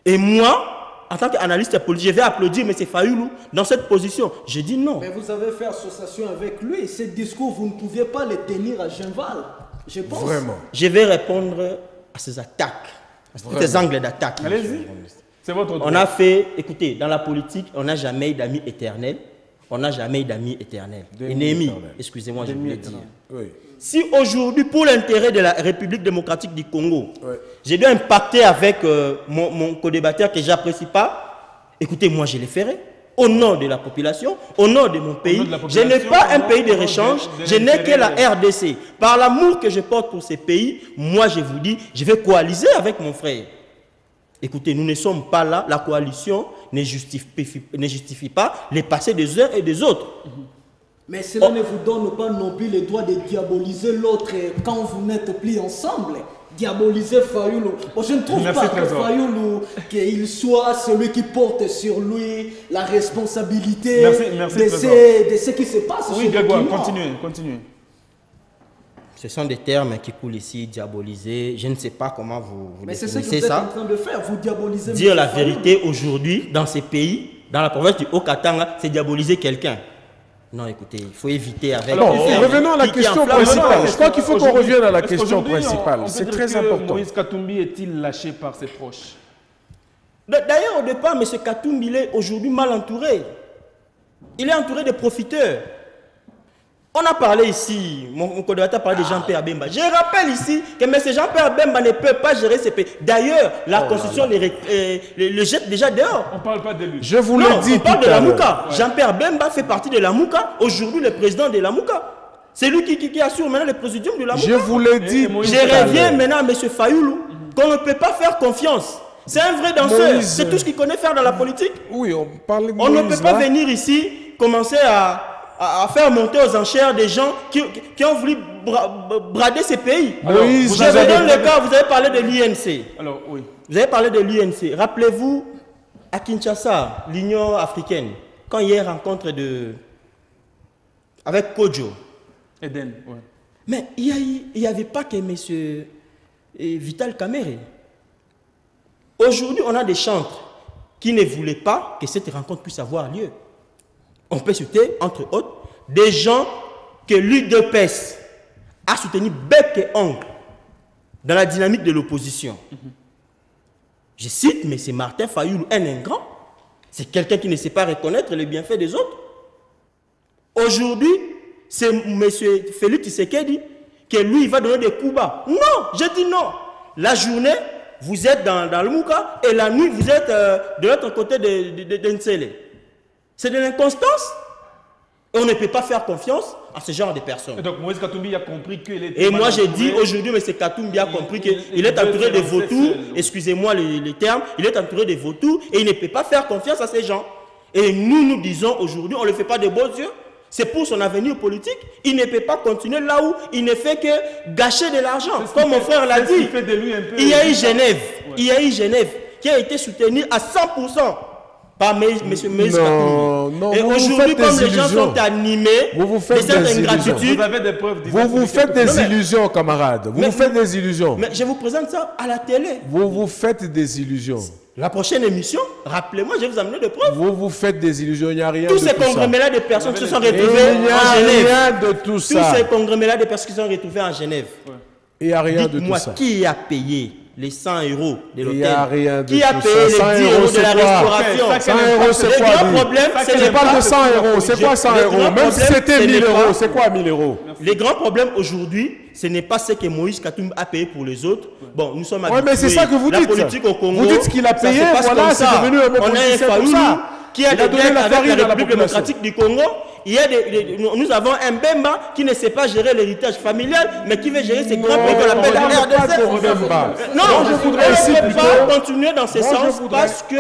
Et moi, en tant qu'analyste politique, je vais applaudir M. Fayoulou dans cette position. Je dis non. Mais vous avez fait association avec lui. Ces discours, vous ne pouviez pas les tenir à Genval, je pense. Vraiment. Je vais répondre à ces attaques, à ces angles d'attaque. Allez-y. C'est votre droit. On a fait, écoutez, dans la politique, on n'a jamais eu d'amis éternels. On n'a jamais eu d'amis éternels. Ennemis, excusez-moi, je voulais dire. Oui. Si aujourd'hui, pour l'intérêt de la République démocratique du Congo, je dois impacter avec mon co-débatteur que je n'apprécie pas, Écoutez, moi je les ferai. Au nom de la population, au nom de mon pays, je n'ai population, pas un pays de rechange, je n'ai que la l'intérêt. RDC. Par l'amour que je porte pour ces pays, moi je vous dis, je vais coaliser avec mon frère. Écoutez, nous ne sommes pas là, la coalition ne justifie pas les passés des uns et des autres. Mais cela ne vous donne pas non plus le droit de diaboliser l'autre quand vous n'êtes plus ensemble. Diaboliser Fayoulou. Bon, je ne trouve Merci, pas que Trésor. Fayoulou, qu'il soit celui qui porte sur lui la responsabilité Merci, de, Trésor. de ce qui se passe Oui, chez Grégoire, Burkina. continuez. Ce sont des termes qui coulent ici, diaboliser. Je ne sais pas comment vous Mais c'est ce que définissez vous êtes ça. en train de faire, vous diabolisez Dire M. la Fayoulou. vérité aujourd'hui, dans ces pays, dans la province du Haut-Katanga, c'est diaboliser quelqu'un. Non, écoutez, il faut éviter avec... Alors, des termes revenons à la qui question enflamment. principale. Je crois qu'il faut qu'on Aujourd'hui- revienne à la est-ce question qu'aujourd'hui, principale. on peut C'est dire très que important. Moïse Katumbi est-il lâché par ses proches? D'ailleurs, au départ, M. Katumbi, il est aujourd'hui mal entouré. Il est entouré de profiteurs. On a parlé ici, mon collaborateur a parlé de Jean-Pierre Bemba. Je rappelle ici que M. Jean-Pierre Bemba ne peut pas gérer ces pays. D'ailleurs, la Constitution le jette déjà dehors. On ne parle pas de lui. Je vous Non, l'ai dit on parle tout de à la l'heure. Mouka. Jean-Pierre Bemba fait partie de la Mouka. Aujourd'hui, le président de la Mouka. C'est lui qui assure maintenant le présidium de la Mouka. Je vous l'ai dit. Moïse Je tout à reviens l'heure. maintenant à M. Fayoulou, qu'on ne peut pas faire confiance. C'est un vrai danseur. Moïse, C'est tout ce qu'il connaît faire dans la politique. Oui, on parle de On ne peut Moïse, pas là. venir ici commencer à faire monter aux enchères des gens qui ont voulu brader ces pays. Alors, Moïse, Je vous vous avez- donne le cas, vous avez parlé de l'UNC. Alors, oui. Vous avez parlé de l'UNC. Rappelez-vous, à Kinshasa, l'Union africaine, quand il y a une rencontre avec Kodjo, Eden, oui. mais il n'y avait pas que M. Vital Kamerhe. Aujourd'hui, on a des chantres qui ne voulaient pas que cette rencontre puisse avoir lieu. On peut citer, entre autres, des gens que l'UDPS a soutenu bec et ongle dans la dynamique de l'opposition. Je cite M. Martin Fayoulou, un ingrat. C'est quelqu'un qui ne sait pas reconnaître les bienfaits des autres. Aujourd'hui, c'est M. Félix Tshisekedi que lui, il va donner des coups bas. Non, je dis non. La journée, vous êtes dans le Mouka et la nuit, vous êtes de l'autre côté de Nsele. C'est de l'inconstance. Et on ne peut pas faire confiance à ce genre de personnes. Et donc, Moïse Katumbi a compris qu'il était. Et moi, mal j'ai dit entouré. aujourd'hui, M. Katumbi a compris qu'il il est devait entouré de se lancer vautours. seul. Excusez-moi les termes. Il est entouré de vautours et il ne peut pas faire confiance à ces gens. Et nous disons aujourd'hui, on ne le fait pas de beaux yeux. C'est pour son avenir politique. Il ne peut pas continuer là où il ne fait que gâcher de l'argent. C'est ce Comme qui mon fait- frère l'a c'est ce qui dit. fait de lui un peu- Il y a eu Genève. Ouais. Il y a eu Genève qui a été soutenue à 100% par M. Moïse Non, Katumbi. non, Et vous vous aujourd'hui, faites des comme les gens illusions. sont animés Vous vous de faites cette des illusions. ingratitude, Vous avez des preuves. Vous vous faites Non, des mais- illusions, camarades. Vous Mais- vous faites des illusions. mais je vous présente ça à la télé. Vous vous faites des illusions. La prochaine émission, rappelez-moi, je vais vous amener des preuves. Vous vous faites des illusions. Il n'y a rien Tous de ces tout ça. congrès-là de personnes qui se sont Et retrouvées il n'y a en Genève. rien de tout Tous ça. ces congrès-là de personnes qui se sont retrouvées en Genève. Il n'y a rien de tout Dites-moi, ça. qui a payé les 100 euros de Il l'hôtel? n'y a rien de Qui a tout payé ça. les 100 10 euros, euros de c'est la quoi? restauration? 100 euros, c'est Le quoi, grand lui? problème, c'est Je parle de 100 euros. C'est quoi 100 Le euros? grand Même si problème, c'était ce 1000 n'est euros, pas- c'est quoi 1000 euros? Les grands problèmes aujourd'hui, ce n'est pas ce que Moïse Katumbi a payé pour les autres. Bon, nous sommes Ouais, mais c'est habitués. ça que vous La dites. politique au Congo, Vous dites qu'il a ça payé, se passe voilà, comme c'est ça. devenu un On a un politicien pour Fayoulou ça. qui a Il a des donné dettes la avec farine la à la République population. démocratique du Congo. Il y a nous avons un Bemba qui ne sait pas gérer l'héritage familial, mais qui veut gérer ses grands pays qu'on appelle la on parle pas RDC. de Bemba. Non, Moi, je voudrais ici on ne peut pas plutôt- continuer dans ce Moi, je sens voudrais- parce que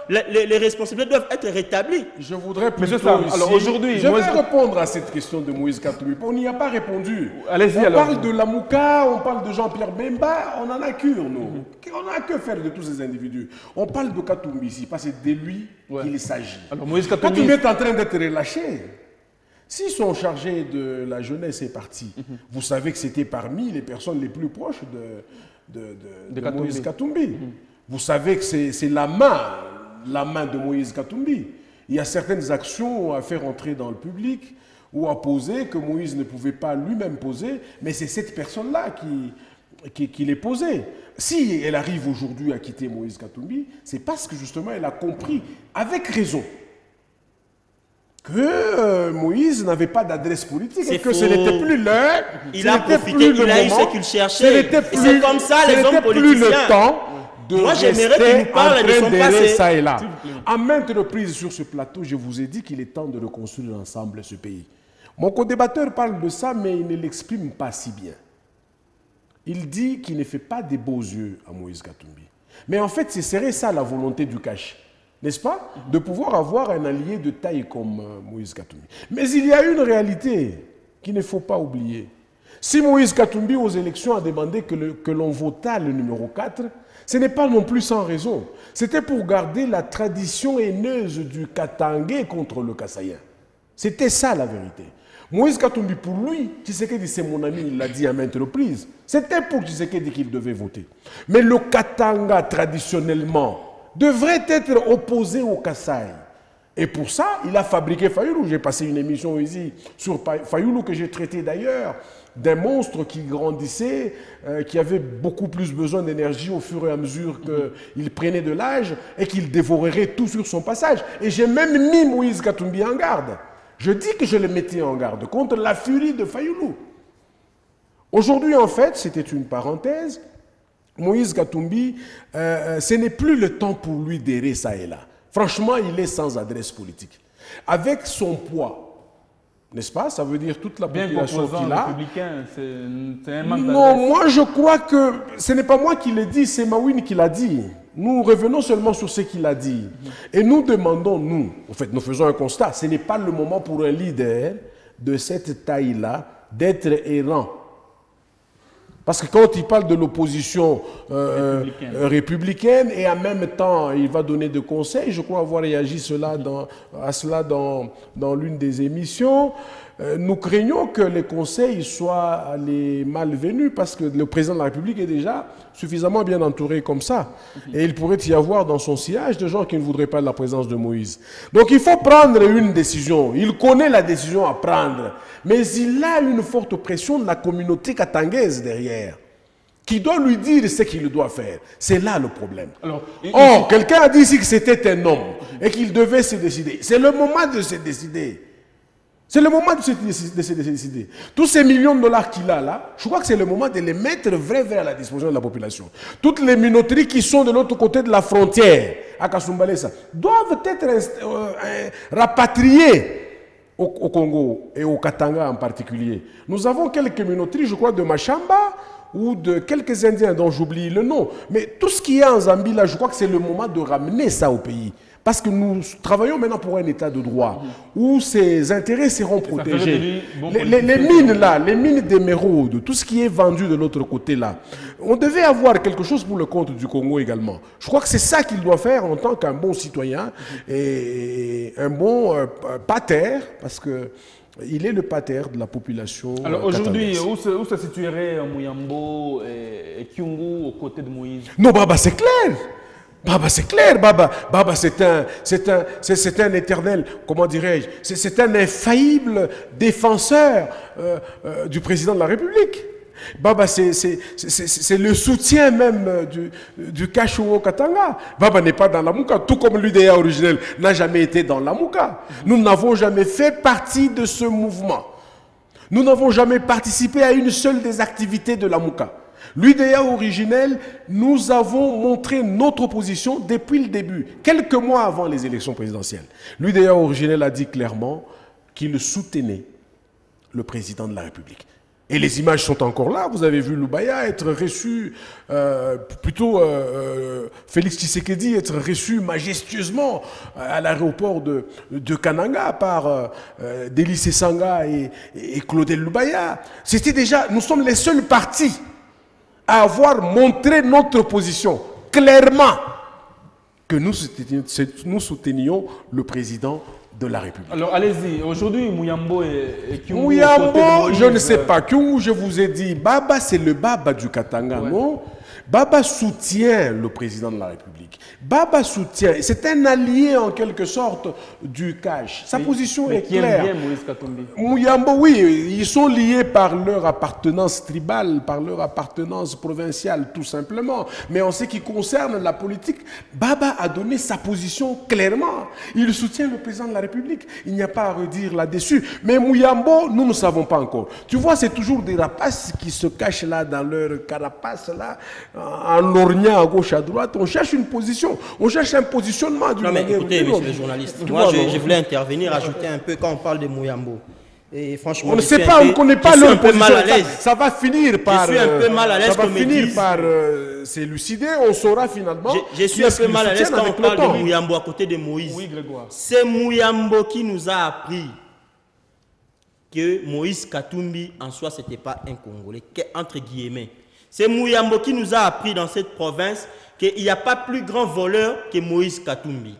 les responsabilités doivent être rétablies. Je voudrais plutôt Monsieur Sam, ici- alors aujourd'hui, je Moïse- vais répondre à cette question de Moïse Katumbi. On n'y a pas répondu. Allez-y, On alors. parle de la Mouka, on parle de Jean-Pierre Bemba, on en a cure, nous. On n'a que faire de tous ces individus. On parle de Katumbi ici, parce que c'est de lui Ouais. qu'il s'agit. Alors, Moïse Katumbi Katumbi. est en train d'être relâché. S'ils sont chargés de la jeunesse et parti, vous savez que c'était parmi les personnes les plus proches de Katumbi. Moïse Katumbi. Vous savez que c'est la main de Moïse Katumbi. Il y a certaines actions à faire entrer dans le public ou à poser que Moïse ne pouvait pas lui-même poser, mais c'est cette personne-là qui les posait. Si elle arrive aujourd'hui à quitter Moïse Katumbi, c'est parce que justement elle a compris, avec raison, que Moïse n'avait pas d'adresse politique et C'est que ce faux. n'était plus l'heure. Il ce a n'était profité, plus le il a eu moment, ce qu'il cherchait. ce n'était Et c'est comme ça, ce les hommes n'était plus le politiciens. temps de Moi, j'aimerais qu'il rester nous parle de son en train d'errer passé. ça et là. À maintes reprises sur ce plateau, je vous ai dit qu'il est temps de reconstruire ensemble ce pays. Mon co-débatteur parle de ça, mais il ne l'exprime pas si bien. Il dit qu'il ne fait pas des beaux yeux à Moïse Katumbi. Mais en fait, ce serait ça la volonté du cash, n'est-ce pas? De pouvoir avoir un allié de taille comme Moïse Katumbi. Mais il y a une réalité qu'il ne faut pas oublier. Si Moïse Katumbi aux élections a demandé que l'on votât le numéro 4, ce n'est pas non plus sans raison. C'était pour garder la tradition haineuse du Katangé contre le Kassaïen. C'était ça la vérité. Moïse Katumbi, pour lui, Tshisekedi, c'est mon ami, il l'a dit à maintes reprises. C'était pour Tshisekedi qu'il devait voter. Mais le Katanga, traditionnellement, devrait être opposé au Kasaï. Et pour ça, il a fabriqué Fayoulou. J'ai passé une émission ici sur Fayoulou que j'ai traité d'ailleurs d'un monstre qui grandissait, qui avait beaucoup plus besoin d'énergie au fur et à mesure qu'il prenait de l'âge et qu'il dévorerait tout sur son passage. Et j'ai même mis Moïse Katumbi en garde. Je dis que je le mettais en garde contre la furie de Fayoulou. Aujourd'hui, en fait, c'était une parenthèse. Moïse Katumbi, ce n'est plus le temps pour lui d'errer ça et là. Franchement, il est sans adresse politique. Avec son poids, n'est-ce pas? Ça veut dire toute la population qu'il a. C'est un manque non, d'adresse. moi je crois que ce n'est pas moi qui l'ai dit, c'est Mawine qui l'a dit. Nous revenons seulement sur ce qu'il a dit. Et nous demandons, en fait, nous faisons un constat. Ce n'est pas le moment pour un leader de cette taille-là d'être errant. Parce que quand il parle de l'opposition républicaine et en même temps il va donner des conseils, je crois avoir réagi à cela dans l'une des émissions, nous craignons que les conseils soient les malvenus parce que le président de la République est déjà suffisamment bien entouré comme ça. Et il pourrait y avoir dans son sillage des gens qui ne voudraient pas de la présence de Moïse. Donc il faut prendre une décision. Il connaît la décision à prendre. Mais il a une forte pression de la communauté katangaise derrière, qui doit lui dire ce qu'il doit faire. C'est là le problème. Or, quelqu'un a dit ici que c'était un homme et qu'il devait se décider. C'est le moment de se décider. C'est le moment de se décider. Tous ces millions de dollars qu'il a là, je crois que c'est le moment de les mettre vraiment à la disposition de la population. Toutes les minoteries qui sont de l'autre côté de la frontière, à Kasumbalesa, doivent être rapatriées au Congo et au Katanga en particulier. Nous avons quelques minoteries, je crois, de Machamba ou de quelques Indiens dont j'oublie le nom. Mais tout ce qui est en Zambie, là, je crois que c'est le moment de ramener ça au pays. Parce que nous travaillons maintenant pour un état de droit où ses intérêts seront protégés. Les mines là, les mines d'émeraude, tout ce qui est vendu de l'autre côté là, on devait avoir quelque chose pour le compte du Congo également. Je crois que c'est ça qu'il doit faire en tant qu'un bon citoyen et un bon pater, parce que il est le pater de la population. Alors aujourd'hui, où se situerait Mouyambo et Kyungu aux côtés de Moïse? Non, Baba, c'est clair. Baba, c'est clair, Baba. Baba, c'est un éternel, comment dirais-je, c'est un infaillible défenseur du président de la République. Baba, c'est le soutien même du Kashuo Katanga. Baba n'est pas dans la Mouka, tout comme l'UDA originel n'a jamais été dans la Mouka. Nous n'avons jamais fait partie de ce mouvement. Nous n'avons jamais participé à une seule des activités de la Mouka. L'UDA originel, nous avons montré notre position depuis le début, quelques mois avant les élections présidentielles. L'UDA originel a dit clairement qu'il soutenait le président de la République. Et les images sont encore là. Vous avez vu Loubaya être reçu, Félix Tshisekedi être reçu majestueusement à l'aéroport de Kananga par Délice Sanga et Claudel Loubaya. C'était déjà, nous sommes les seuls partis à avoir montré notre position clairement que nous soutenions le président de la République. Alors allez-y, aujourd'hui Mouyambo et Kyungu... Mouyambo, je ne sais pas. Kyungu, je vous ai dit, Baba c'est le Baba du Katanga, non? Baba soutient le président de la République. Baba soutient, c'est un allié en quelque sorte du cash. Sa position est claire. Qui aime bien Moïse Katumbi? Mouyambo, oui, ils sont liés par leur appartenance tribale, par leur appartenance provinciale, tout simplement. Mais en ce qui concerne la politique, Baba a donné sa position clairement. Il soutient le président de la République. République. Il n'y a pas à redire là-dessus. Mais Mouyambo, nous ne savons pas encore. Tu vois, c'est toujours des rapaces qui se cachent là dans leur carapace, là, en lorgnant à gauche, à droite. On cherche une position. On cherche un positionnement. Non, mais écoutez, monsieur le journaliste, moi, je voulais intervenir, ajouter un peu quand on parle de Mouyambo. Et franchement, on ne sait pas, on ne connaît pas leur position. Ça va finir par. Je suis un peu mal à l'aise. Ça va finir par s'élucider. On saura finalement. Je suis un peu mal à l'aise quand on parle de Mouyambo à côté de Moïse. Oui, Grégoire. C'est Mouyambo qui nous a appris que Moïse Katumbi en soi, ce n'était pas un Congolais, entre guillemets. C'est Mouyambo qui nous a appris dans cette province qu'il n'y a pas plus grand voleur que Moïse Katumbi.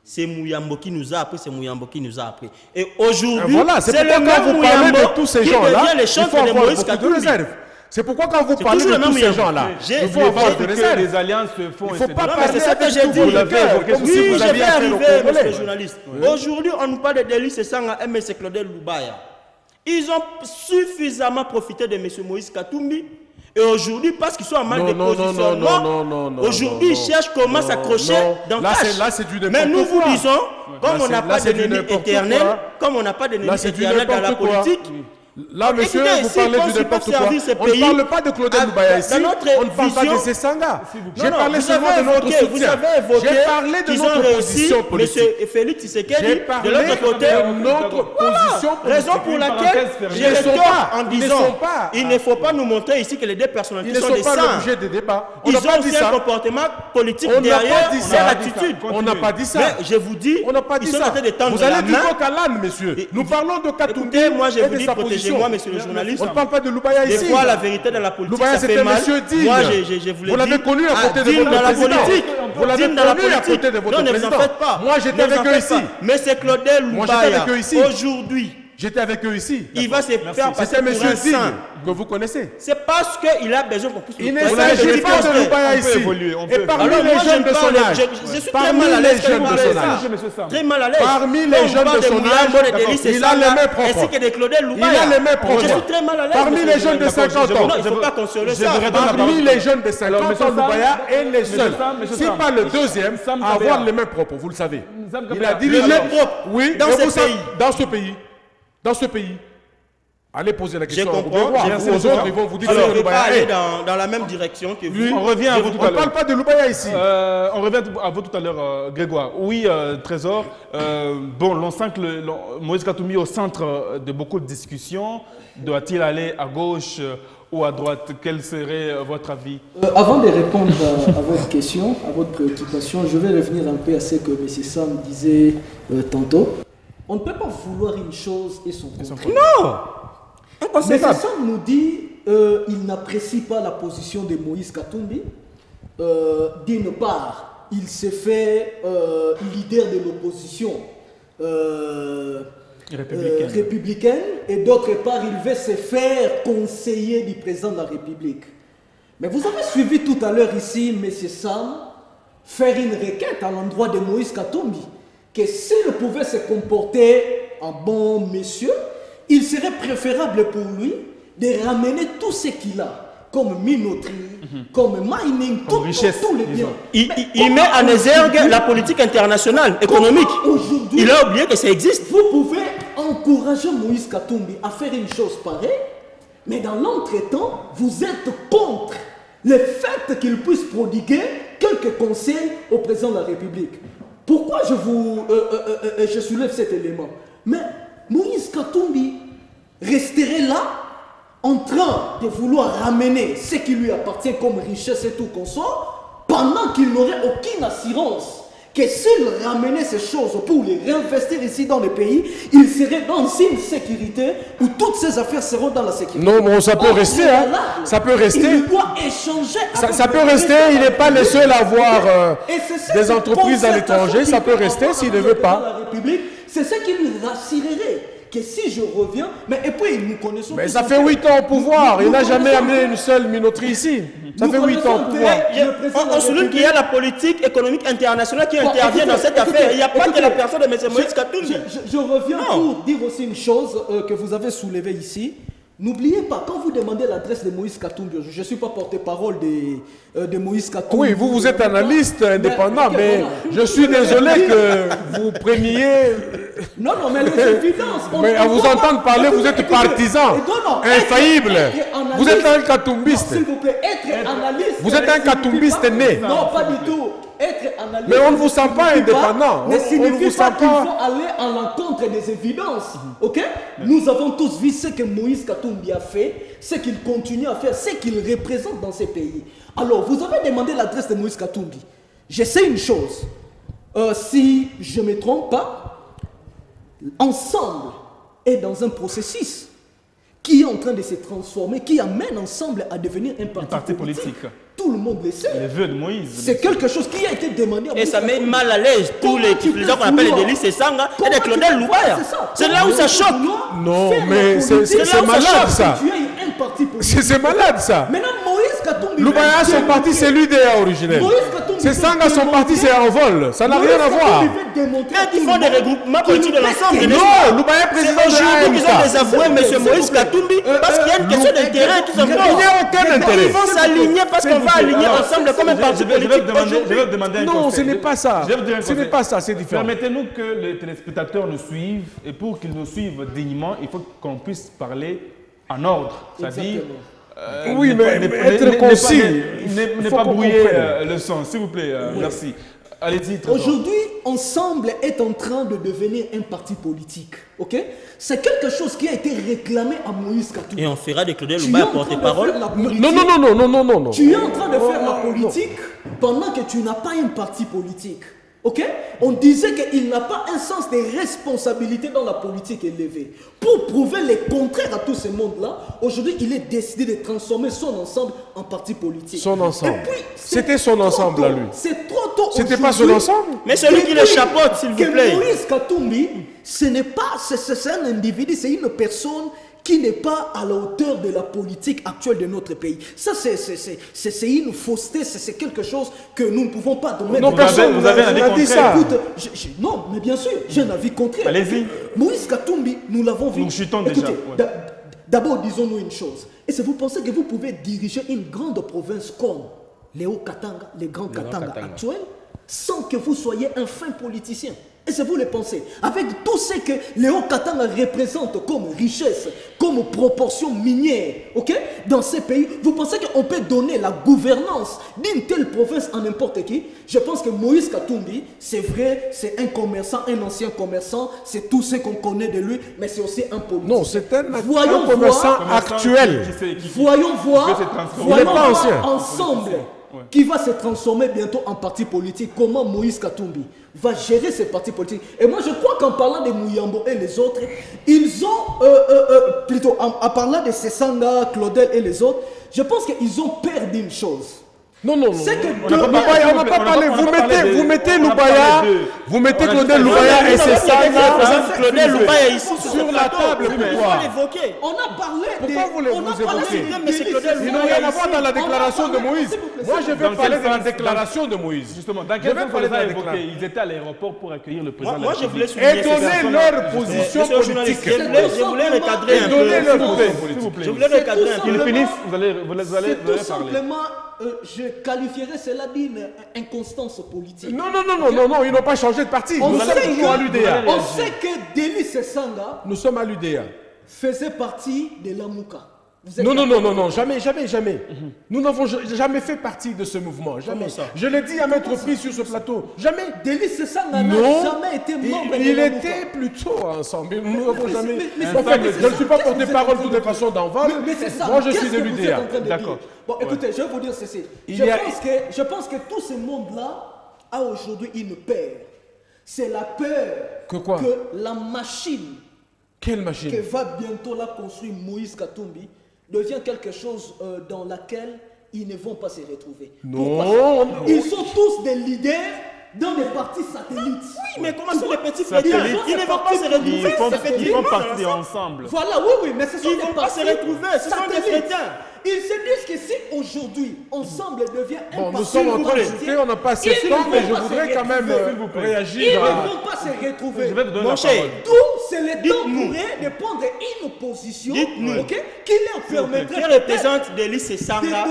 C'est Mouyambo qui nous a appris, c'est Mouyambo qui nous a appris. Et aujourd'hui, voilà, c'est le même Mouyambo de tous ces gens-là. Il faut avoir beaucoup de réserve. C'est pourquoi quand vous parlez de tous ces gens-là, il faut avoir de réserve. Les alliances se font. Il ne faut pas parler. C'est ça que j'ai dit. Oui, je vais arriver, monsieur le journaliste. Aujourd'hui, on nous parle de Délice Sanga et M. Claudel Loubaya. Ils ont suffisamment profité de M. Moïse Katumbi. Et aujourd'hui, parce qu'ils sont en mal de positionnement, aujourd'hui, ils cherchent comment s'accrocher dans le cash. Mais nous vous disons, comme on n'a pas d'ennemi éternel, comme on n'a pas d'ennemi éternel dans la politique, là, monsieur, vous parlez du n'importe quoi. On ne parle pas de Claudel Loubaya ici. On ne parle pas de Sessanga. J'ai parlé seulement de notre soutien. Vous avez évoqué J'ai parlé de notre position politique. M. Félix Tshisekedi, de l'autre côté, notre position politique. Raison pour laquelle j'ai le tort en disant il ne faut pas nous montrer ici que les deux personnalités sont des saints. Ils ne sont pas l'objet de débat. Ils ont aussi un comportement politique derrière leur attitude. On n'a pas dit ça. Mais je vous dis, ils sont en train de tendre la main. Vous allez du coq à l'âne, monsieur. Nous parlons de Katumbi. Moi, je vous dis, protégez-moi, monsieur le journaliste. On ne parle pas de Loubaya ici. Des fois, la vérité dans la politique, Loubaya, ça fait mal. Moi, je vous l'ai dit. Vous l'avez connu à côté de votre président. Vous l'avez connu à côté de votre président. Non, ne vous en faites pas. Moi, j'étais avec eux ici. Mais c'est Claudel Loubaya, aujourd'hui. J'étais avec eux ici. Il va se faire passer pour un saint que vous connaissez. C'est parce qu'il a besoin qu'on puisse... Il ne s'agit pas de Loubaya ici. Et parmi les jeunes de son âge, je suis très mal à l'aise quand vous parlez de ça. Très mal à l'aise. Parmi les jeunes de son âge, il a les mêmes propos. Ainsi que des Claudel Loubaya. Il a les mêmes propos. Je suis très mal à l'aise. Parmi les jeunes de 50 ans. Non, il ne faut pas consoler ça. Parmi les jeunes de 50 ans, Loubaya est le seul. Si pas le deuxième, à avoir les mêmes propos, vous le savez. Il a dirigé... Oui, dans ce pays. Dans ce pays. Allez poser la question aux autres, ils vont vous dire que Loubaya aller dans la même direction que vous. On revient à vous tout à l'heure. On ne parle pas de Loubaya ici. On revient à vous tout à l'heure, Grégoire. Oui, Trésor. Bon, on sent que Moïse Katumbi est au centre de beaucoup de discussions. Doit-il aller à gauche ou à droite? Quel serait votre avis? Avant de répondre à votre question, à votre préoccupation, je vais revenir un peu à ce que M. Sam disait tantôt. On ne peut pas vouloir une chose et son contraire. Non! M. Sam nous dit qu'il n'apprécie pas la position de Moïse Katumbi. D'une part, il s'est fait leader de l'opposition républicaine. Et d'autre part, il veut se faire conseiller du président de la République. Mais vous avez suivi tout à l'heure ici M. Sam faire une requête à l'endroit de Moïse Katumbi que s'il pouvait se comporter en bon monsieur, il serait préférable pour lui de ramener tout ce qu'il a, comme minoterie, comme mining, tous les biens. Il met en exergue la politique internationale, économique. Il a oublié que ça existe. Vous pouvez encourager Moïse Katumbi à faire une chose pareille, mais dans l'entretemps, vous êtes contre le fait qu'il puisse prodiguer quelques conseils au président de la République. Pourquoi je soulève cet élément? Mais Moïse Katumbi resterait là en train de vouloir ramener ce qui lui appartient comme richesse et tout qu'on soit, pendant qu'il n'aurait aucune assurance que s'il ramenait ces choses pour les réinvestir ici dans le pays, il serait dans une sécurité où toutes ces affaires seront dans la sécurité. Non, mais ça peut rester. Hein. Ça peut rester. Il doit échanger. Ça peut rester. Il n'est pas le seul à avoir des entreprises à l'étranger. Ça peut rester s'il ne veut pas. C'est ce qui lui rassurerait. Que si je reviens, mais et puis nous connaissons... Mais ça fait 8 ans au pouvoir, il n'a jamais amené une seule minoterie ici. Ça fait 8 ans au pouvoir. On souligne qu'il y a la politique économique internationale qui intervient dans cette affaire. Il n'y a pas que la personne de M. Moïse Katumbi. Je reviens pour dire aussi une chose que vous avez soulevée ici. N'oubliez pas, quand vous demandez l'adresse de Moïse Katumbi, je ne suis pas porte-parole de Moïse Katumbi. Oui, vous êtes analyste indépendant, mais je suis désolé que vous preniez... Non, mais les évidences... Mais à vous entendre parler, vous êtes partisan, infaillible. Vous êtes un katumbiste. S'il vous plaît, être analyste... Vous êtes un katumbiste né. Non, pas du tout. Être analyste... Mais on ne vous sent pas indépendant. Mais signifie pas qu'il faut aller à l'encontre des évidences. Ok? Nous avons tous vu ce que Moïse Katumbi a fait, ce qu'il continue à faire, ce qu'il représente dans ces pays. Alors, vous avez demandé l'adresse de Moïse Katumbi. Je sais une chose. Si je ne me trompe pas, Ensemble est dans un processus qui est en train de se transformer, qui amène Ensemble à devenir un parti politique. Tout le monde le sait. Les vœux de Moïse. C'est quelque chose qui a été demandé à Et ça met mal à l'aise tous les gens qu'on appelle les Délices et Sanga et les Claudel Loubaya. C'est là où ça choque. Non, mais c'est malade ça. C'est malade ça. Maintenant, Moïse Katumbi. Loubaya, son parti, c'est l'UDA originel. C'est Sanga, son parti, c'est en vol. Ça n'a rien à voir. Mais ils font des regroupements politiques de l'ensemble. Non, Loubaya, président de aujourd'hui, ils ont désavoué M. Moïse Katumbi parce qu'il y a une question d'intérêt tout simplement. Il n'y a aucun intérêt. Ils vont s'aligner parce qu'on va aligner ensemble comme un parti politique. Je vais demander un conseil. Non, ce n'est pas ça. Ce n'est pas ça, c'est différent. Permettez-nous que les téléspectateurs nous suivent. Et pour qu'ils nous suivent dignement, il faut qu'on puisse parler en ordre. C'est-à-dire... oui, mais être concis. Ne pas brouiller le son, s'il vous plaît. Merci. Allez-y. Aujourd'hui, Ensemble est en train de devenir un parti politique. Ok? C'est quelque chose qui a été réclamé à Moïse Katumbi. Et on fera des Claudel Loubaya porte-parole. Non. Tu es en train de faire la politique pendant que tu n'as pas un parti politique. Ok? On disait qu'il n'a pas un sens de responsabilité dans la politique élevée. Pour prouver le contraire à tout ce monde-là, aujourd'hui, il est décidé de transformer son ensemble en parti politique. Son ensemble. C'était son ensemble à lui. C'est trop tôt. C'était pas son ensemble. Mais celui qui le chapeaute, s'il vous plaît. Moïse Katumbi, c'est un individu, c'est une personne qui n'est pas à la hauteur de la politique actuelle de notre pays. Ça, c'est une fausseté, c'est quelque chose que nous ne pouvons pas donner. Non, personne vous avez un avis contraire. Écoute, non, mais bien sûr, j'ai un avis contraire. Allez-y. Moïse Katumbi, nous l'avons vu. Nous chutons déjà. D'abord, disons-nous une chose. Et si vous pensez que vous pouvez diriger une grande province comme les Hauts-Katanga, les Grands Katanga actuels, sans que vous soyez un fin politicien. Et c'est vous le pensez. Avec tout ce que les Hauts-Katanga représentent comme richesse, comme proportion minière, ok, dans ces pays, vous pensez qu'on peut donner la gouvernance d'une telle province à n'importe qui? Je pense que Moïse Katumbi, c'est vrai, c'est un commerçant, un ancien commerçant, c'est tout ce qu'on connaît de lui, mais c'est aussi un politicien. Non, c'est un commerçant actuel. Voyons voir ensemble. Ouais. Qui va se transformer bientôt en parti politique. Comment Moïse Katumbi va gérer ce parti politique. Et moi je crois qu'en parlant de Mouyambo et les autres, ils ont, plutôt en parlant de Sesanga, Claudel et les autres, je pense qu'ils ont perdu une chose. Non. C'est que on n'a pas parlé. Vous mettez Loubaya, vous mettez Claudel Loubaya et c'est ça. Claudel Loubaya ici sur la table. Pourquoi? On a parlé de... Pourquoi vous évoquez? Ils n'ont rien à voir dans la déclaration de Moïse. Moi, je vais parler de la déclaration de Moïse. Justement, dans quel sens vous avez évoqué? Ils étaient à l'aéroport pour accueillir le président. Moi, je voulais souligner et donner leur position politique. Je voulais recadrer un peu. Donner leur position Je voulais recadrer un peu. Qu'ils finissent, vous allez parler. Tout simplement, je qualifierais cela d'une inconstance politique. Non, ils n'ont pas changé de parti. On Nous sommes toujours à l'UDA. On sait que Denis Sesanga Nous sommes à l'UDA. faisait partie de l'Amouka. Non, jamais. Nous n'avons jamais fait partie de ce mouvement. Jamais. Je l'ai dit à maintes reprises sur ce plateau. Jamais. Denis Sesanga n'a jamais été membre de Il l'Amouka. était plutôt ensemble. Nous n'avons jamais. Je ne suis pas porte-parole de toutes les façons d'Enval. Mais c'est ça. Moi, je suis Qu'est-ce de que vous êtes l'UDA. en train de D'accord. dire? Bon, écoutez, je vais vous dire ceci. Je pense que tout ce monde-là a aujourd'hui une peur. C'est la peur que la machine Quelle machine que va bientôt là construire Moïse Katumbi devient quelque chose dans laquelle ils ne vont pas se retrouver. Non. Ils sont tous des leaders dans des partis satellites. Oui, mais comment sont les petits satellites? Ils ne vont pas se retrouver. Ils font partie ensemble. Voilà, oui, mais ce sont Ils des ne vont pas partis se retrouver. Ce sont des satellites. chrétiens. Ils se disent que si aujourd'hui, Ensemble devient un Bon, parti nous sommes en train de politique, discuter, on n'a pas assez de ils temps, ne mais vont je pas voudrais se quand même retrouver. réagir. Ils ne vont pas se retrouver. Je vais vous donner la Mon cher, parole. tout c'est le temps pour eux de prendre une opposition qui leur permettrait qui représente Délice Sanga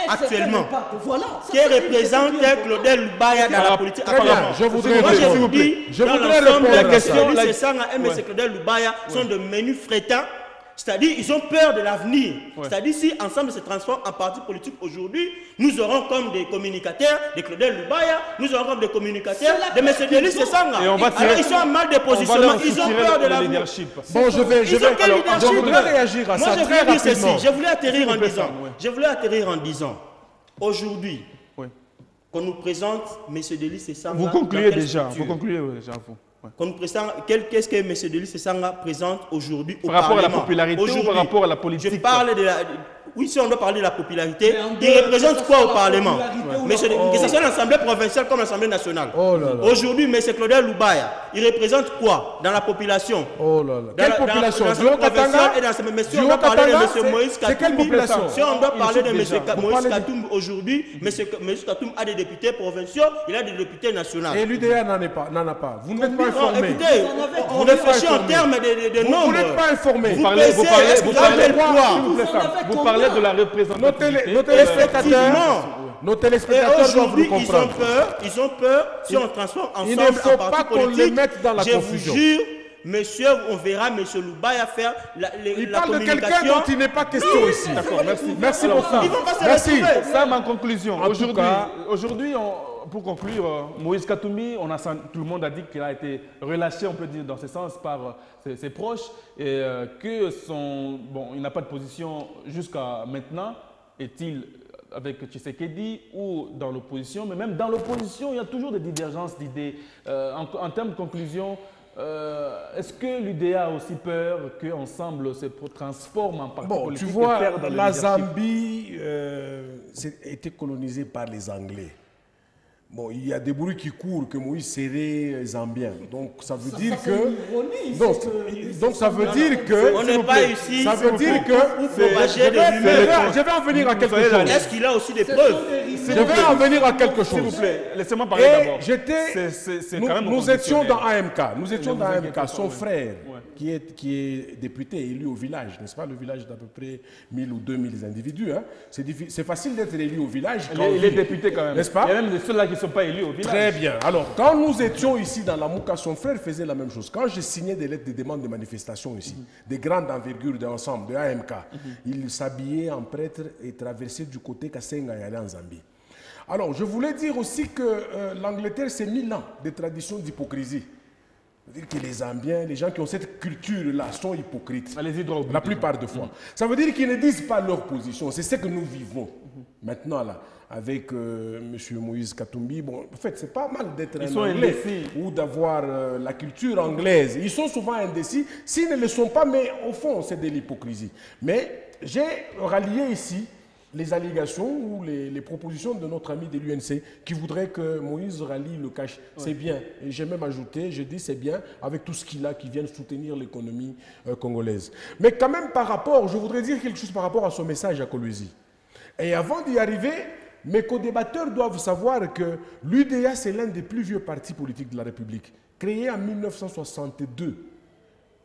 actuellement. Voilà. Qui représente Claudel Lubaya dans la politique apparemment. Je voudrais Moi, je vous dis, je dans voudrais l'ensemble, répondre à les ça. Délice Sanga et M. Claudel Lubaya sont de menus frétins. C'est-à-dire ils ont peur de l'avenir. C'est-à-dire si ensemble se transforme en parti politique aujourd'hui, nous aurons comme des communicateurs de Claudel Lubaya, nous aurons comme des communicateurs de M. Délice Sanga. Alors ils sont en mal de positionnement, ils ont peur de l'avenir. Bon, je voudrais réagir à ça très rapidement. Je voulais atterrir en disant, aujourd'hui, qu'on nous présente M. Délice Sanga. Vous concluez déjà, vous. Qu'on nous présente, qu'est-ce que M. Délice Sanga présente aujourd'hui au Par rapport Parlement. à la popularité ou par rapport à la politique? Je parle de la... Oui, si on doit parler de la popularité, il représente quoi au Parlement? Que ce soit l'Assemblée provinciale comme l'Assemblée nationale. Aujourd'hui, M. Claudel Lubaya, il représente quoi dans la population? Quelle population? Dans l'Assemblée provinciale et dans l'Assemblée. Si on doit parler de M. Moïse Katumbi, si on doit parler de M. Moïse Katumbi aujourd'hui, M. Katumbi a des députés provinciaux, il a des députés nationaux. Et l'UDA n'en a pas. Vous n'êtes pas informé. Écoutez, on réfléchit en termes de nombres. Vous n'êtes pas informé. Vous parlez de la représentativité. Nos téléspectateurs doivent le comprendre. Ils ont peur si on transforme ensemble. Il ne faut pas qu'on les mette dans la confusion. Je vous jure, monsieur, on verra monsieur Lubaya faire la communication. Il parle de quelqu'un dont il n'est pas question ici. D'accord, merci. Merci beaucoup. Ils vont pas se Merci. retrouver. Ça, ma conclusion. En tout cas, Aujourd'hui, pour conclure, Moïse Katumbi, tout le monde a dit qu'il a été relâché, on peut dire, dans ce sens, par ses proches, et il n'a pas de position jusqu'à maintenant. Est-il avec Tshisekedi ou dans l'opposition? Mais même dans l'opposition, il y a toujours des divergences d'idées. En termes de conclusion, est-ce que l'UDA a aussi peur qu'ensemble se transforme en parti politique? Tu vois, la Zambie a été colonisée par les Anglais. Bon, il y a des bruits qui courent que Moïse serait zambien. Donc ça veut dire que... Donc ça veut dire que... On n'est pas ici. Ça veut dire que... Je vais en venir à quelque chose. Est-ce qu'il a aussi des preuves? Je vais en venir à quelque chose. S'il vous plaît, laissez-moi parler d'abord. Nous étions dans AMK. Son frère, qui est député, élu au village, n'est-ce pas? Le village d'à peu près 1000 ou 2000 individus. Hein. C'est facile d'être élu au village. Il est député quand même. N'est-ce pas? Il y a même ceux-là qui ne sont pas élus au village. Très bien. Alors, quand nous étions ici dans la Mouka, son frère faisait la même chose. Quand je signais des lettres de demande de manifestation ici, des grandes envergures d'ensemble, de AMK, il s'habillait en prêtre et traversait du côté Kassenga et allait en Zambie. Alors, je voulais dire aussi que l'Angleterre, c'est 1000 ans de tradition d'hypocrisie. C'est-à-dire que les Zambiens, les gens qui ont cette culture-là, sont hypocrites. La plupart des fois. Ça veut dire qu'ils ne disent pas leur position. C'est ce que nous vivons maintenant là. Avec M. Moïse Katumbi. Bon, en fait, c'est pas mal d'être un Anglais ou d'avoir la culture anglaise. Ils sont souvent indécis. S'ils ne le sont pas, mais au fond, c'est de l'hypocrisie. Mais j'ai rallié ici les allégations ou les propositions de notre ami de l'UNC qui voudrait que Moïse rallie le cash. C'est bien. Et j'ai même ajouté, je dis c'est bien, avec tout ce qu'il a qui vient soutenir l'économie congolaise. Mais quand même, par rapport, je voudrais dire quelque chose par rapport à son message à Kolwezi. Et avant d'y arriver, mes co-débatteurs doivent savoir que l'UDA, c'est l'un des plus vieux partis politiques de la République, créé en 1962.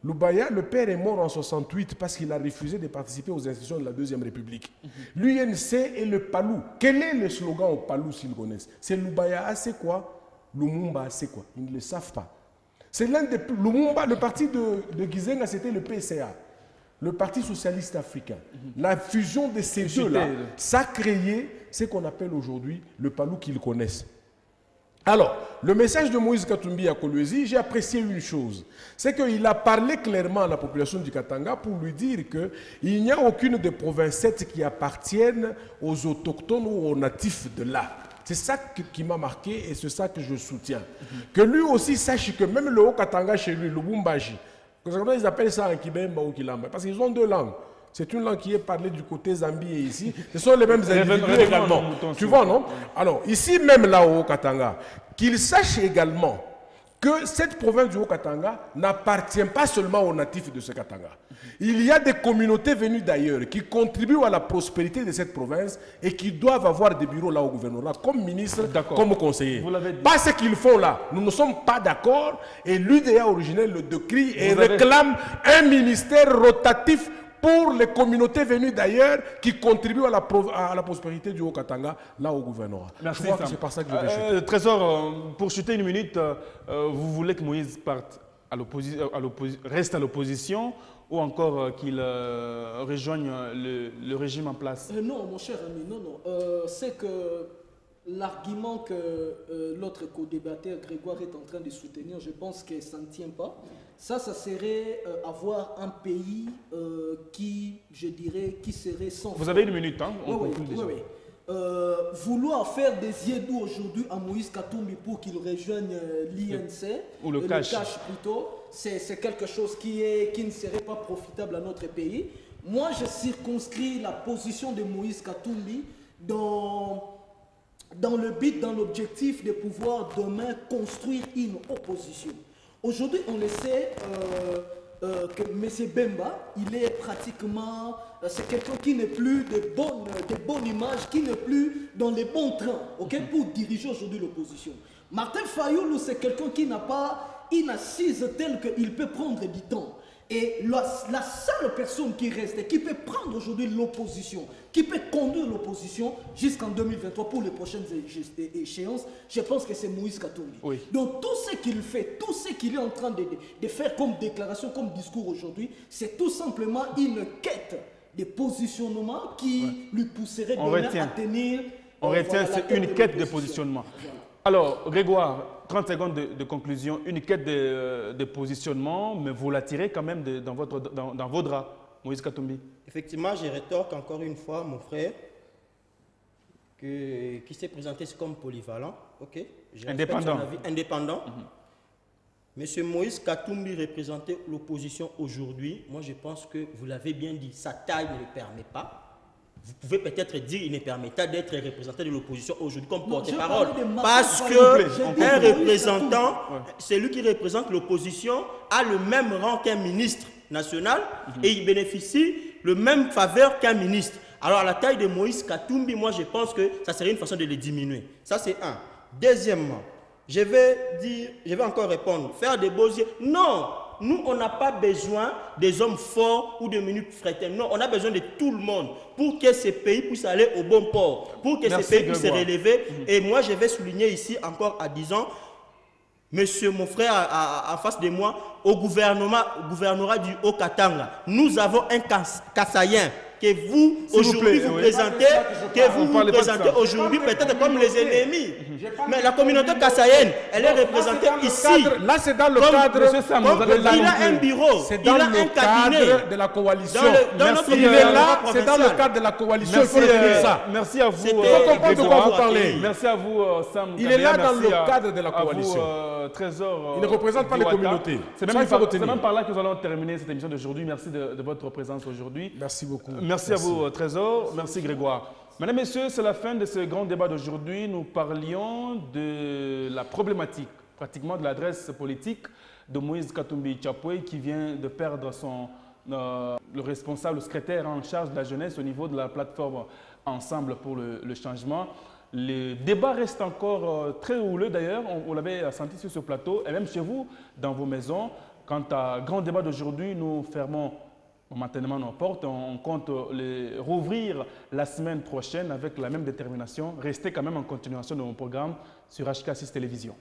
Lubaya, le père, est mort en 68 parce qu'il a refusé de participer aux institutions de la Deuxième République. L'UNC et le Palou. Quel est le slogan au Palou s'ils connaissent? C'est Lubaya, c'est quoi? Lumumba, c'est quoi? Ils ne le savent pas. C'est l'un des plus... Lumumba, le parti de Gizenga, c'était le PCA. Le Parti socialiste africain. La fusion de ces deux-là, ça a créé ce qu'on appelle aujourd'hui le Palou qu'ils connaissent. Alors, le message de Moïse Katumbi à Kolwezi, j'ai apprécié une chose. C'est qu'il a parlé clairement à la population du Katanga pour lui dire qu'il n'y a aucune des provinces qui appartiennent aux autochtones ou aux natifs de là. C'est ça qui m'a marqué et c'est ça que je soutiens. Que lui aussi sache que même le Haut-Katanga chez lui, le Bumbaji, ils appellent ça un Kibemba ou Kilamba, parce qu'ils ont deux langues. C'est une langue qui est parlée du côté Zambie et ici. Ce sont les mêmes individus également. Tu vois, non? Alors, ici même là au Katanga, qu'ils sachent également que cette province du Haut-Katanga n'appartient pas seulement aux natifs de ce Katanga. Il y a des communautés venues d'ailleurs qui contribuent à la prospérité de cette province et qui doivent avoir des bureaux là au gouvernement, comme ministre, comme conseiller. Pas ce qu'ils font là. Nous ne sommes pas d'accord et l'UDA originelle le décrit et réclame un ministère rotatif pour les communautés venues d'ailleurs qui contribuent à la prospérité du Haut-Katanga, là au gouvernement. Merci. Je crois que c'est par ça que je vais chuter. Trésor, pour chuter une minute, vous voulez que Moïse parte reste à l'opposition ou encore qu'il rejoigne le régime en place? Non, mon cher ami, non. C'est que l'argument que l'autre co-débatteur Grégoire est en train de soutenir, je pense que ça ne tient pas. Ça serait avoir un pays qui, je dirais, qui serait sans... Vous avez une minute, hein? Oui. Vouloir faire des yeux doux aujourd'hui à Moïse Katumbi pour qu'il rejoigne l'INC, ou le cash plutôt, c'est quelque chose qui ne serait pas profitable à notre pays. Moi, je circonscris la position de Moïse Katumbi dans le but, dans l'objectif de pouvoir demain construire une opposition. Aujourd'hui, on le sait que M. Bemba, il est pratiquement, c'est quelqu'un qui n'est plus de bonne image, qui n'est plus dans les bons trains, pour diriger aujourd'hui l'opposition. Martin Fayoulou, c'est quelqu'un qui n'a pas une assise telle qu'il peut prendre du temps. Et la seule personne qui reste et qui peut prendre aujourd'hui l'opposition, qui peut conduire l'opposition jusqu'en 2023 pour les prochaines échéances, je pense que c'est Moïse Katumbi. Oui. Donc tout ce qu'il fait, tout ce qu'il est en train de faire comme déclaration, comme discours aujourd'hui, c'est tout simplement une quête de positionnement qui lui pousserait à tenir... On retient, c'est une quête de positionnement. Voilà. Alors, Grégoire, 30 secondes de conclusion, une quête de positionnement, mais vous la tirez quand même dans vos draps, Moïse Katumbi. Effectivement, je rétorque encore une fois, mon frère, qui s'est présenté comme polyvalent, indépendant. Indépendant. Monsieur Moïse Katumbi représentait l'opposition aujourd'hui. Moi, je pense que vous l'avez bien dit, sa taille ne le permet pas. Vous pouvez peut-être dire qu'il ne permet pas d'être représentant de l'opposition aujourd'hui comme porte-parole. Parce qu'un représentant, celui qui représente l'opposition, a le même rang qu'un ministre national et il bénéficie le même faveur qu'un ministre. Alors, à la taille de Moïse Katumbi, moi, je pense que ça serait une façon de le diminuer. Ça, c'est un. Deuxièmement, je vais encore répondre. Faire des beaux yeux. Non! Nous, on n'a pas besoin des hommes forts ou de minutes frétaines. Non, on a besoin de tout le monde pour que ce pays puisse aller au bon port, pour que ce pays puisse se relever. Et moi, je vais souligner ici encore à 10 ans, monsieur, mon frère en face de moi, au gouvernorat du Haut-Katanga, nous avons un Kassaïen que vous, aujourd'hui, vous présentez, aujourd'hui peut-être comme les ennemis. Mais la communauté kassaïenne, elle est représentée ici. Là, c'est dans le cadre. Il a un bureau, il a un cabinet de la coalition. C'est dans le cadre de la coalition. Merci à vous. Merci à vous, Sam. Il est là dans le cadre de la coalition. Trésor. Il ne représente pas les communautés. C'est même par là que nous allons terminer cette émission d'aujourd'hui. Merci de votre présence aujourd'hui. Merci beaucoup. Merci à vous, Trésor. Merci, Grégoire. Mesdames, Messieurs, c'est la fin de ce grand débat d'aujourd'hui. Nous parlions de la problématique, pratiquement de l'adresse politique de Moïse Katumbi Tchapoué qui vient de perdre le responsable, le secrétaire en charge de la jeunesse au niveau de la plateforme Ensemble pour le changement. Le débat reste encore très houleux d'ailleurs, on l'avait senti sur ce plateau et même chez vous, dans vos maisons. Quant à grand débat d'aujourd'hui, nous fermons maintenant nos portes. On compte les rouvrir la semaine prochaine avec la même détermination. Restez quand même en continuation de mon programme sur HK6 Télévision.